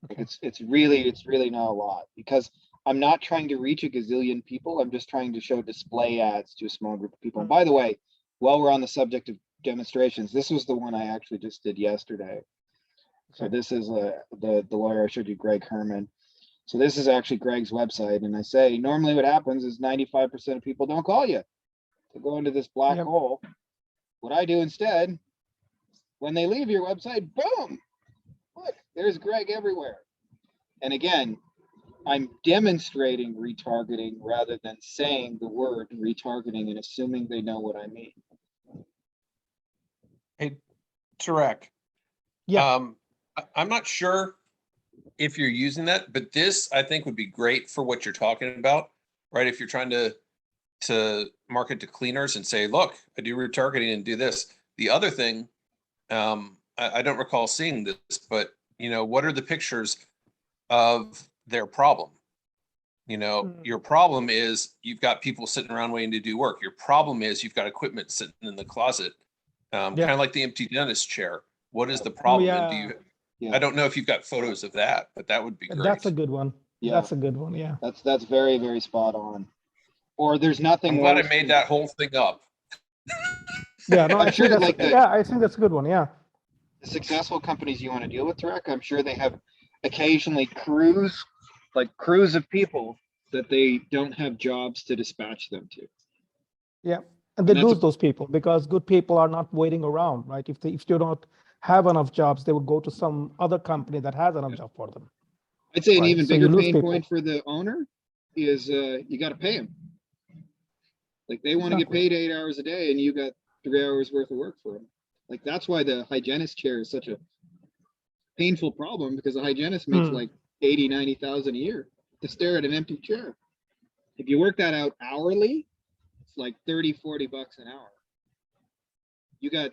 Okay. Like it's really not a lot, because I'm not trying to reach a gazillion people. I'm just trying to show display ads to a small group of people. And by the way, while we're on the subject of demonstrations, this was the one I actually just did yesterday. So this is the lawyer I showed you, Greg Herman. So this is actually Greg's website. And I say, normally what happens is 95% of people don't call you to go into this black hole. What I do instead, when they leave your website, boom, look, there's Greg everywhere. And again, I'm demonstrating retargeting rather than saying the word retargeting and assuming they know what I mean. Hey, Tarek. Yeah. I'm not sure if you're using that, but this I think would be great for what you're talking about, right? If you're trying to market to cleaners and say, look, I do retargeting and do this. The other thing, I don't recall seeing this, but what are the pictures of their problem? Your problem is you've got people sitting around waiting to do work. Your problem is you've got equipment sitting in the closet, kind of like the empty dentist chair. What is the problem? And do you? I don't know if you've got photos of that, but that would be great. That's a good one. Yeah. That's a good one. Yeah. That's very, very spot on. Or there's nothing. I'm glad I made that whole thing up. Yeah, no, I'm sure that's, like I think that's a good one. Yeah. The successful companies you want to deal with, Tarek, I'm sure they have occasionally crews of people that they don't have jobs to dispatch them to. Yeah. And they lose those people because good people are not waiting around, right? If you don't have enough jobs, they would go to some other company that has enough job for them. I'd say an even So bigger you lose pain people. point for the owner is you got to pay them. Like they want to get paid 8 hours a day and you got 3 hours worth of work for them. Like that's why the hygienist chair is such a painful problem, because the hygienist makes like 80, 90,000 a year to stare at an empty chair. If you work that out hourly, it's like 30, 40 bucks an hour. You got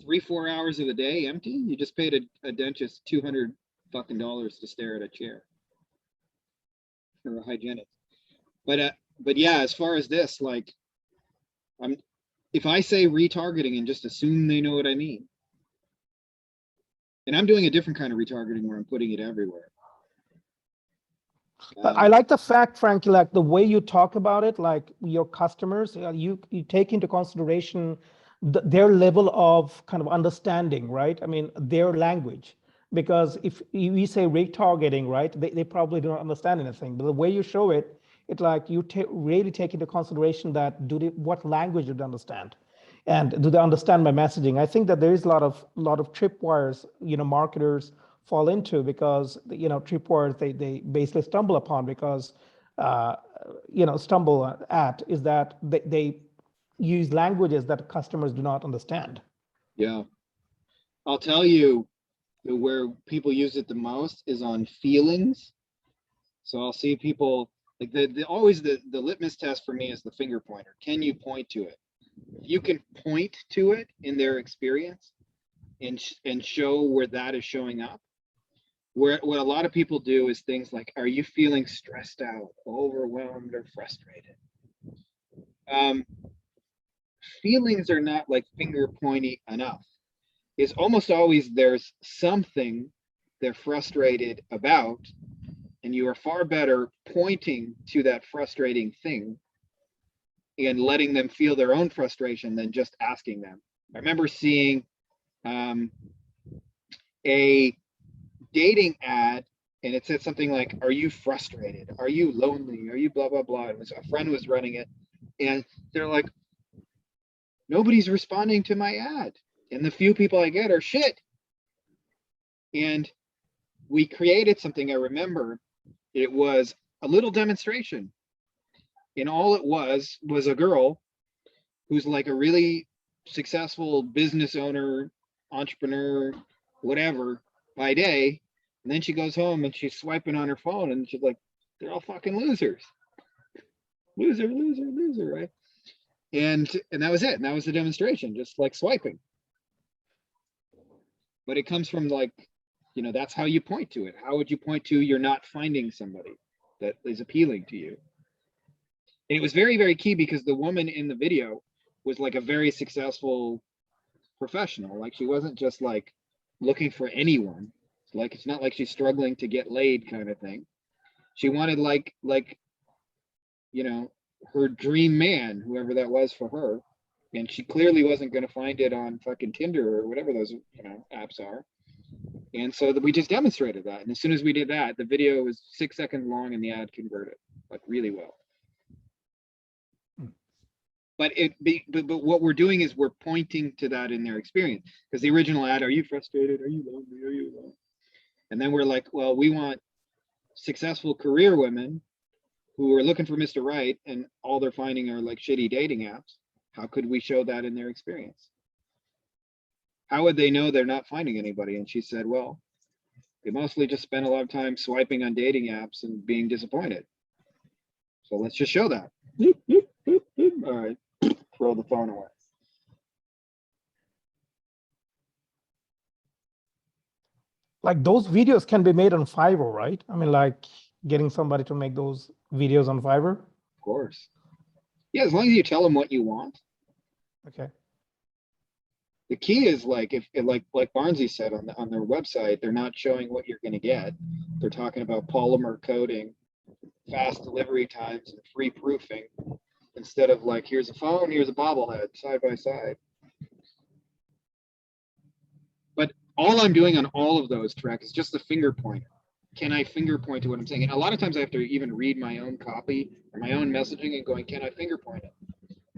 3-4 hours of the day empty. You just paid a dentist $200 fucking to stare at a chair for a hygienist. But yeah, as far as this, like, if I say retargeting and just assume they know what I mean, and I'm doing a different kind of retargeting where I'm putting it everywhere. I like the fact, Frankie, like the way you talk about it, like your customers, you take into consideration their level of kind of understanding, right? I mean, their language. Because if we say retargeting, right, they probably don't understand anything. But the way you show it, it's like you really take into consideration that what language do they understand, and do they understand my messaging? I think that there is a lot of tripwires, marketers fall into, because tripwires they basically stumble upon, because stumble at is that they use languages that customers do not understand. Yeah. I'll tell you where people use it the most is on feelings. So I'll see people like always the litmus test for me is the finger pointer. Can you point to it? If you can point to it in their experience and show where that is showing up, what a lot of people do is things like, are you feeling stressed out, overwhelmed, or frustrated? Feelings are not like finger pointy enough. It's almost always there's something they're frustrated about, and you are far better pointing to that frustrating thing and letting them feel their own frustration than just asking them. I remember seeing a dating ad, and it said something like, are you frustrated? Are you lonely? Are you blah, blah, blah? It was a friend was running it, and they're like, nobody's responding to my ad. And the few people I get are shit. And we created something, I remember, it was a little demonstration. And all it was a girl who's like a really successful business owner, entrepreneur, whatever, by day. And then she goes home and she's swiping on her phone and she's like, they're all fucking losers. Loser, loser, loser, right? And that was it. And that was the demonstration, just like swiping. But it comes from like, that's how you point to it. How would you point to you're not finding somebody that is appealing to you? And it was very, very key because the woman in the video was like a very successful professional. Like she wasn't just like looking for anyone. Like it's not like she's struggling to get laid kind of thing. She wanted like her dream man, whoever that was for her. And she clearly wasn't going to find it on fucking Tinder or whatever those apps are. And so we just demonstrated that. And as soon as we did that, the video was 6 seconds long and the ad converted like really well. But what we're doing is we're pointing to that in their experience, because the original ad, are you frustrated? Are you lonely? Are you alone? And then we're like, well, we want successful career women who are looking for Mr. Right, and all they're finding are like shitty dating apps. How could we show that in their experience? How would they know they're not finding anybody? And she said, well, they mostly just spend a lot of time swiping on dating apps and being disappointed. So let's just show that. All right, throw the phone away. Like those videos can be made on Fiverr, right? I mean, like getting somebody to make those videos on Fiverr. Of course. Yeah, as long as you tell them what you want. Okay. The key is like if like Barnesy said on their website, they're not showing what you're going to get. They're talking about polymer coating, fast delivery times, and free proofing, instead of like, here's a phone, here's a bobblehead, side by side. But all I'm doing on all of those tracks is just the finger pointer. Can I finger point to what I'm saying? And a lot of times I have to even read my own copy or my own messaging and going, can I finger point it?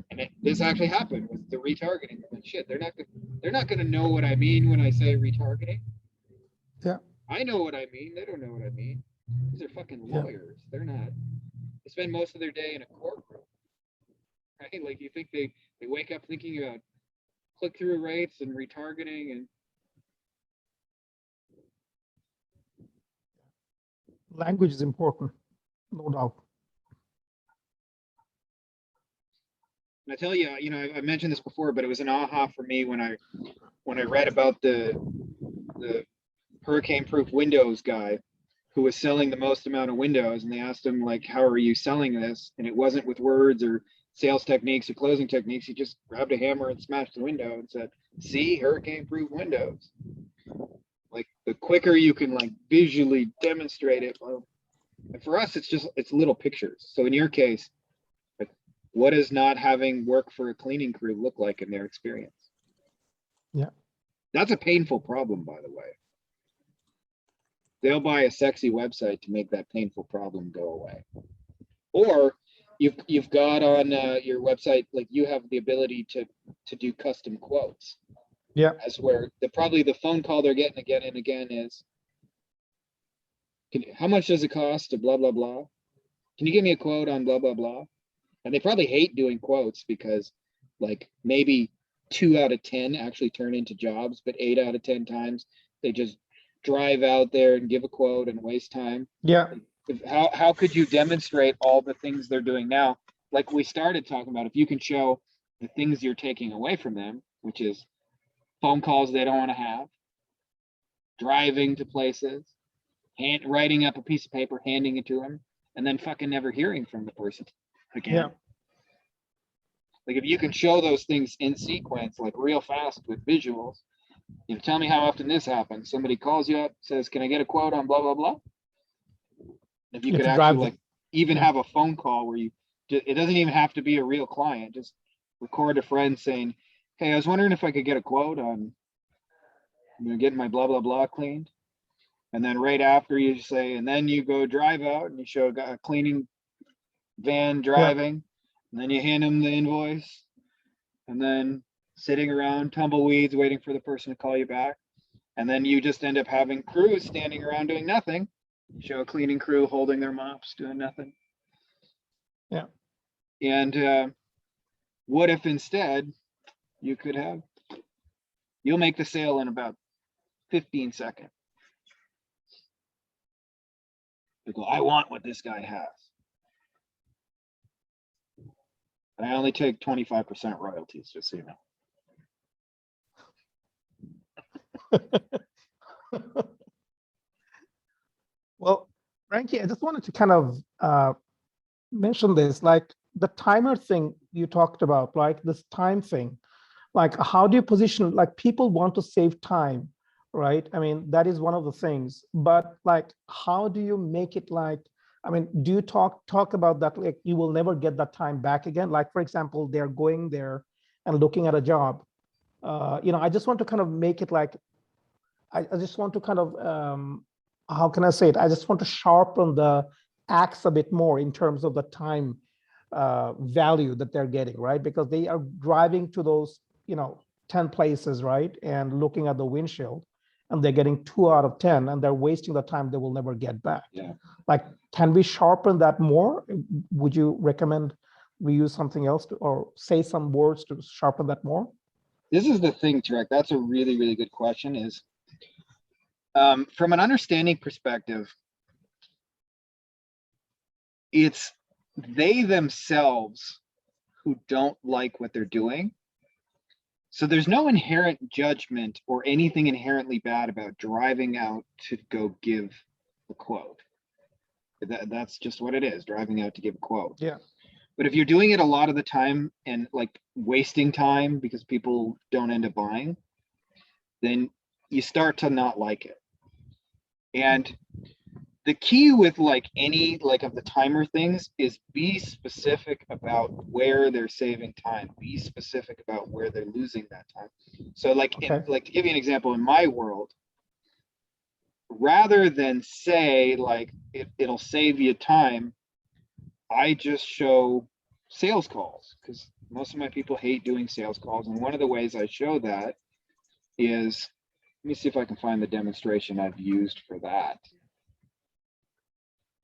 And this actually happened with the retargeting. I'm like, shit, they're not going to know what I mean when I say retargeting. Yeah. I know what I mean. They don't know what I mean. These are fucking lawyers. They're not. They spend most of their day in a courtroom. Right? Like you think they wake up thinking about click-through rates and retargeting and Language is important, no doubt. And I tell you, I mentioned this before, but it was an aha for me when I read about the hurricane-proof windows guy who was selling the most amount of windows, and they asked him like, how are you selling this? And it wasn't with words or sales techniques or closing techniques. He just grabbed a hammer and smashed the window and said, see, hurricane-proof windows. Like the quicker you can like visually demonstrate it. Well, and for us, it's little pictures. So in your case, like, what does not having work for a cleaning crew look like in their experience? Yeah. That's a painful problem, by the way. They'll buy a sexy website to make that painful problem go away. Or you've got on your website, like you have the ability to do custom quotes. Yeah. As where probably the phone call they're getting again and again is, how much does it cost to blah, blah, blah? can you give me a quote on blah, blah, blah? And they probably hate doing quotes because like maybe 2 out of 10 actually turn into jobs, but 8 out of 10 times they just drive out there and give a quote and waste time. Yeah. How could you demonstrate all the things they're doing now? Like we started talking about, if you can show the things you're taking away from them, which is phone calls they don't want to have, driving to places, writing up a piece of paper, handing it to them, and then fucking never hearing from the person again. Yeah. Like if you can show those things in sequence, like real fast with visuals, tell me how often this happens. Somebody calls you up, says, can I get a quote on blah, blah, blah? If you You could have to drive actually like even yeah. have a phone call where it doesn't even have to be a real client, just record a friend saying, hey, I was wondering if I could get a quote on getting my blah, blah, blah cleaned. And then right after you say, and then you go drive out and you show a cleaning van driving, and then you hand them the invoice, and then sitting around tumbleweeds waiting for the person to call you back. And then you just end up having crews standing around doing nothing. Show a cleaning crew holding their mops, doing nothing. Yeah. And what if instead you could have, you'll make the sale in about 15 seconds. You go, I want what this guy has. And I only take 25% royalties, just so you know. Well, Frankie, I just wanted to kind of mention this, like the timer thing you talked about, like this time thing, like how do you position, like people want to save time, right? I mean, that is one of the things, but like, how do you make it like, I mean, do you talk about that, like you will never get that time back again? Like, for example, they're going there and looking at a job. I just want to kind of make it like, I just want to kind of, how can I say it? I just want to sharpen the axe a bit more in terms of the time value that they're getting, right? Because they are driving to those, 10 places, right? And looking at the windshield, and they're getting 2 out of 10, and they're wasting the time they will never get back. Yeah. Like, can we sharpen that more? Would you recommend we use something else to, or say some words to sharpen that more? This is the thing, Tarek. That's a really, really good question. Is from an understanding perspective, it's they themselves who don't like what they're doing. So there's no inherent judgment or anything inherently bad about driving out to go give a quote. That's just what it is, driving out to give a quote. Yeah. But if you're doing it a lot of the time and like wasting time because people don't end up buying, then you start to not like it. And the key with like any like of the timer things is be specific about where they're saving time. Be specific about where they're losing that time. So like, Okay. like to give you an example, in my world, rather than say like it'll save you time, I just show sales calls because most of my people hate doing sales calls. And one of the ways I show that is, let me see if I can find the demonstration I've used for that.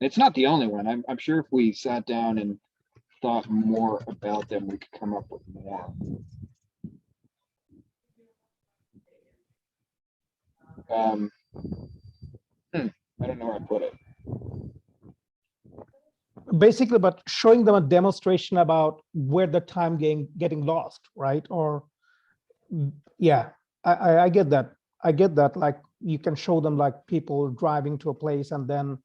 It's not the only one. I'm sure if we sat down and thought more about them, we could come up with more. I don't know where I put it. Basically, but showing them a demonstration about where the time getting lost, right? Or yeah, I get that. I get that. Like you can show them like people driving to a place and then,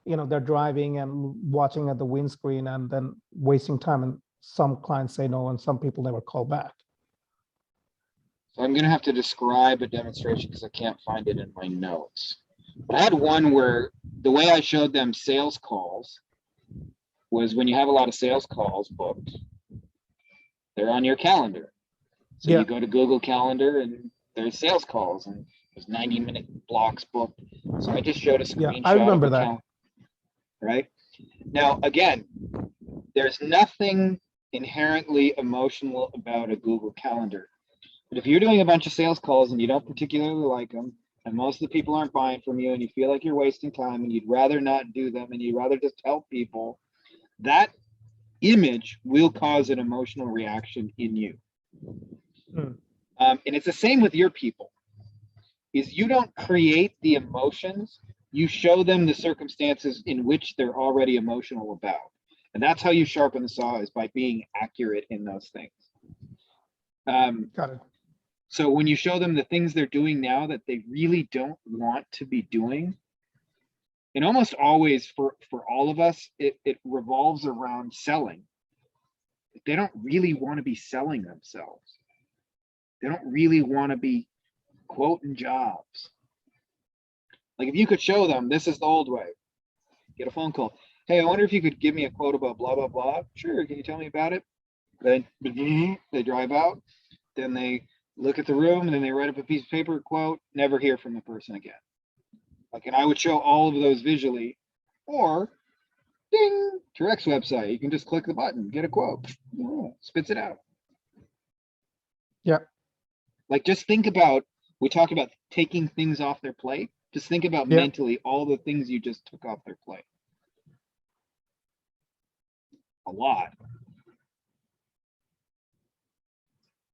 they're driving and watching at the windscreen and then wasting time. And some clients say no, and some people never call back. So I'm going to have to describe a demonstration because I can't find it in my notes. But I had one where the way I showed them sales calls was when you have a lot of sales calls booked, they're on your calendar. So Yeah. you go to Google Calendar and there's sales calls and there's 90-minute blocks booked. So I just showed a screenshot. Yeah, I remember of the that. Right now, again, there's nothing inherently emotional about a Google Calendar. But if you're doing a bunch of sales calls and you don't particularly like them, and most of the people aren't buying from you, and you feel like you're wasting time and you'd rather not do them, and you'd rather just tell people, that image will cause an emotional reaction in you. Hmm. And it's the same with your people, is you don't create the emotions, you show them the circumstances in which they're already emotional about. And that's how you sharpen the saw, is by being accurate in those things. Got it. So when you show them the things they're doing now that they really don't want to be doing, and almost always for all of us, it revolves around selling. They don't really want to be selling themselves. They don't really want to be quoting jobs. Like if you could show them, this is the old way. Get a phone call. Hey, I wonder if you could give me a quote about blah, blah, blah. Sure, can you tell me about it? Then they drive out, then they look at the room, and then they write up a piece of paper quote, never hear from the person again. Like, and I would show all of those visually, or ding, Turex website. You can just click the button, get a quote, spits it out. Yeah. Like, just think about, we talk about taking things off their plate. Just think about Yeah. mentally all the things you just took off their plate. A lot.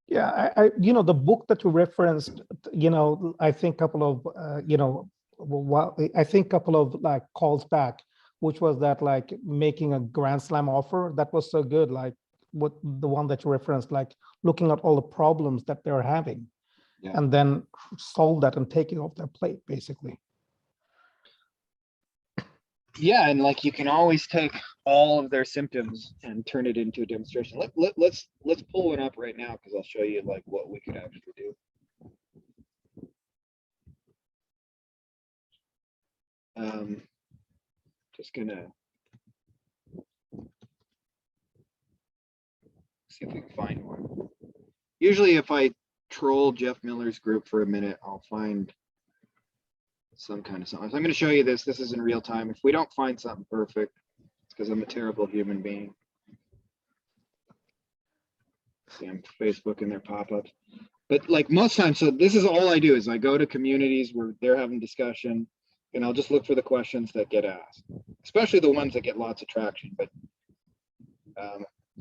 Yeah, the book that you referenced, I think couple of, I think couple of like calls back, which was that like making a grand slam offer. That was so good. Like what the one that you referenced, like looking at all the problems that they're having, Yeah. and then solve that and take it off their plate, basically. Yeah, and like you can always take all of their symptoms and turn it into a demonstration. Let's pull one up right now, because I'll show you like what we could actually do. Just gonna see if we can find one. Usually if I troll Jeff Miller's group for a minute, I'll find some kind of something. So I'm going to show you this. This is in real time. If we don't find something perfect, it's because I'm a terrible human being. See, I'm Facebook and their pop-ups. But like most times, so this is all I do is I go to communities where they're having discussion, and I'll just look for the questions that get asked, especially the ones that get lots of traction. But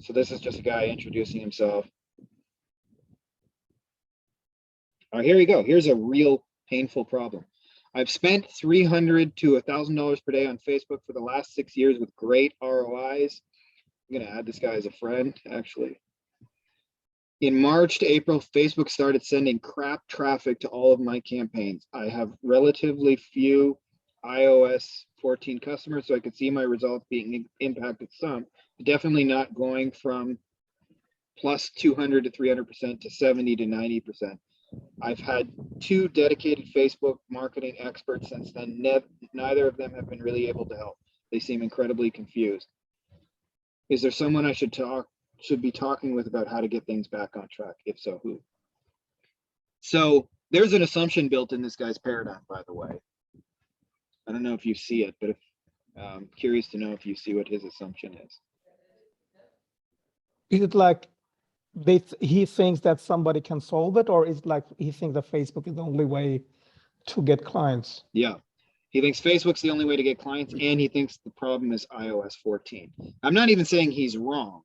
so this is just a guy introducing himself. All right, here we go. Here's a real painful problem. I've spent $300 to $1,000 per day on Facebook for the last 6 years with great ROIs. I'm gonna add this guy as a friend, actually. In March to April, Facebook started sending crap traffic to all of my campaigns. I have relatively few iOS 14 customers, so I could see my results being impacted some. Definitely not going from plus 200 to 300% to 70 to 90%. I've had 2 dedicated Facebook marketing experts since then. Neither of them have been really able to help. They seem incredibly confused. Is there someone I should be talking with about how to get things back on track? If so, who? So there's an assumption built in this guy's paradigm, by the way. I don't know if you see it, but I'm curious to know if you see what his assumption is. Is it like he thinks that somebody can solve it, or is it like he thinks that Facebook is the only way to get clients? Yeah, he thinks Facebook's the only way to get clients, and he thinks the problem is iOS 14. I'm not even saying he's wrong,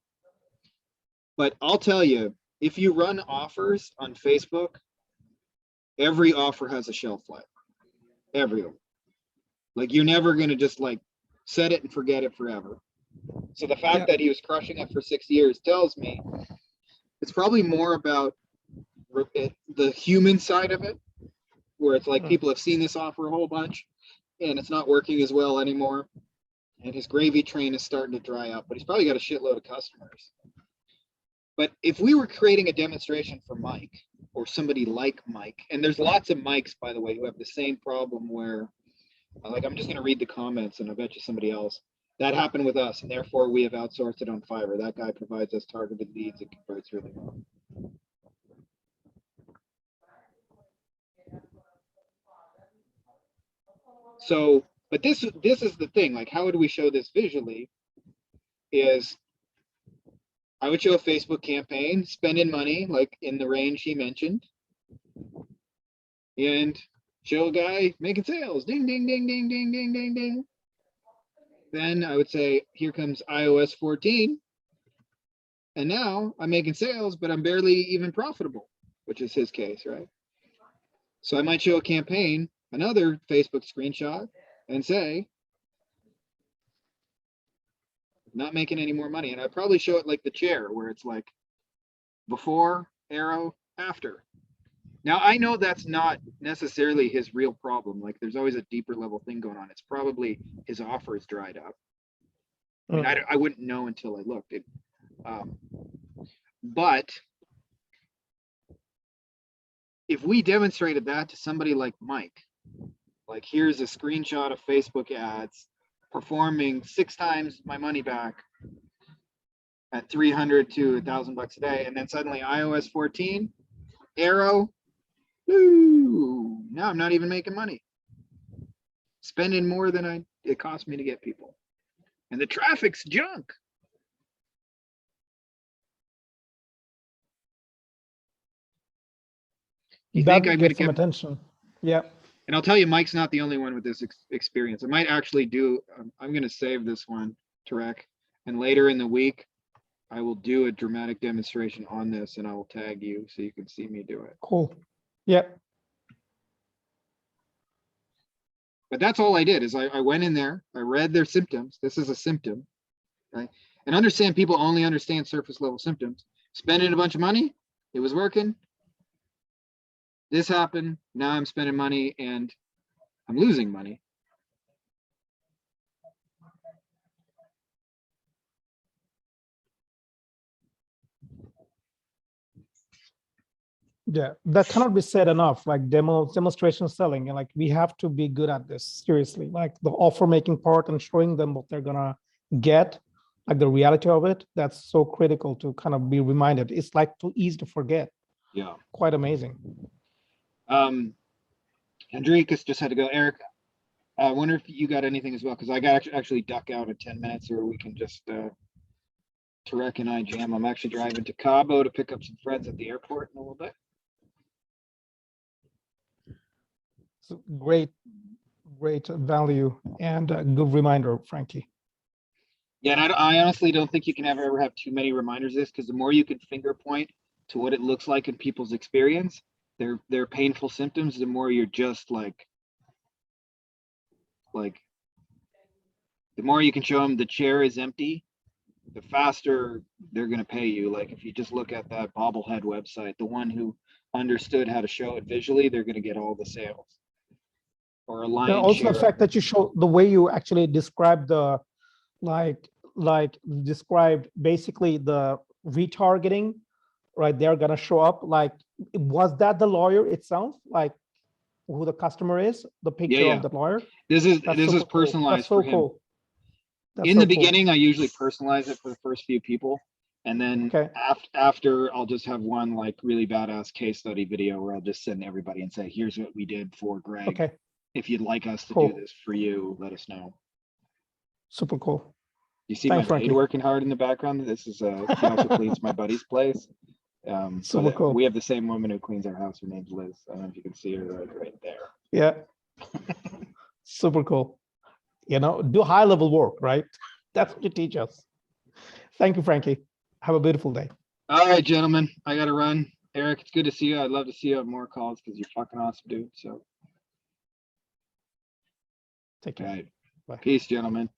but I'll tell you, if you run offers on Facebook, every offer has a shelf life. Every one. Like you're never going to just like set it and forget it forever. So the fact that he was crushing it for 6 years tells me it's probably more about the human side of it, where it's like people have seen this offer a whole bunch and it's not working as well anymore. And his gravy train is starting to dry up, but he's probably got a shitload of customers. But if we were creating a demonstration for Mike or somebody like Mike, and there's lots of Mikes, by the way, who have the same problem where, like, I'm just going to read the comments and I bet you somebody else. That happened with us, and therefore we have outsourced it on Fiverr. That guy provides us targeted leads and converts really well. So, but this is the thing, like, how would we show this visually? Is I would show a Facebook campaign, spending money, like in the range he mentioned, and show a guy making sales, ding, ding, ding, ding, ding, ding, ding, ding. then I would say, here comes iOS 14. And now I'm making sales, but I'm barely even profitable, which is his case, right? So I might show a campaign, another Facebook screenshot, and say, not making any more money. And I'd probably show it like the chair, where it's like before, arrow, after. Now, I know that's not necessarily his real problem. Like, there's always a deeper level thing going on. It's probably his offer is dried up. I mean, I wouldn't know until I looked. But if we demonstrated that to somebody like Mike, like, here's a screenshot of Facebook ads performing 6 times my money back at 300 to $1,000 a day, and then suddenly iOS 14, arrow, woo, now I'm not even making money. Spending more than it cost me to get people. And the traffic's junk. You That think I'm would gonna get some get, attention. Yeah. and I'll tell you, Mike's not the only one with this experience. I might actually do, I'm gonna save this one, Tarek, and later in the week, I will do a dramatic demonstration on this, and I will tag you so you can see me do it. Cool. Yeah. But that's all I did is I went in there, I read their symptoms. This is a symptom, right? And understand, people only understand surface level symptoms. Spending a bunch of money, it was working. This happened, now I'm spending money and I'm losing money. Yeah, that cannot be said enough. Like demonstration selling, and like we have to be good at this, seriously. Like the offer making part and showing them what they're gonna get, like the reality of it. That's so critical to kind of be reminded. It's like too easy to forget. Yeah. Quite amazing. Hendrikus just had to go. Eric, I wonder if you got anything as well, because I got actually duck out in 10 minutes, or we can just Tarek and I jam. I'm actually driving to Cabo to pick up some friends at the airport in a little bit. So great value and a good reminder, Frankie. Yeah, and I honestly don't think you can ever have too many reminders of this, because the more you can finger point to what it looks like in people's experience, their painful symptoms, the more you're just like the more you can show them the chair is empty, the faster they're going to pay you. Like, if you just look at that bobblehead website, the one who understood how to show it visually, they're going to get all the sales. Or a And lion's also share. the fact that you show the way you actually describe the described basically the retargeting, right? They're gonna show up. Like, was that the lawyer itself? Like, who the customer is? The picture Yeah. of the lawyer. This is That's personalized so for him. cool. That's In so the cool. beginning, I usually personalize it for the first few people. And then Okay. after I'll just have one like really badass case study video where I'll just send everybody and say, here's what we did for Greg. Okay. If you'd like us to Cool. do this for you, let us know. Super cool. You see Thanks, my maid Frankie. working hard in the background. This is she also cleans my buddy's place. Super But cool. we have the same woman who cleans our house. Her name's Liz. I don't know if you can see her right there. Yeah. Super cool. You know, do high level work, right? That's what you teach us. Thank you, Frankie. Have a beautiful day. All right, gentlemen, I gotta run. Eric, it's good to see you. I'd love to see you on more calls because you're fucking awesome, dude. So, Take all care. right. Bye. Peace, gentlemen.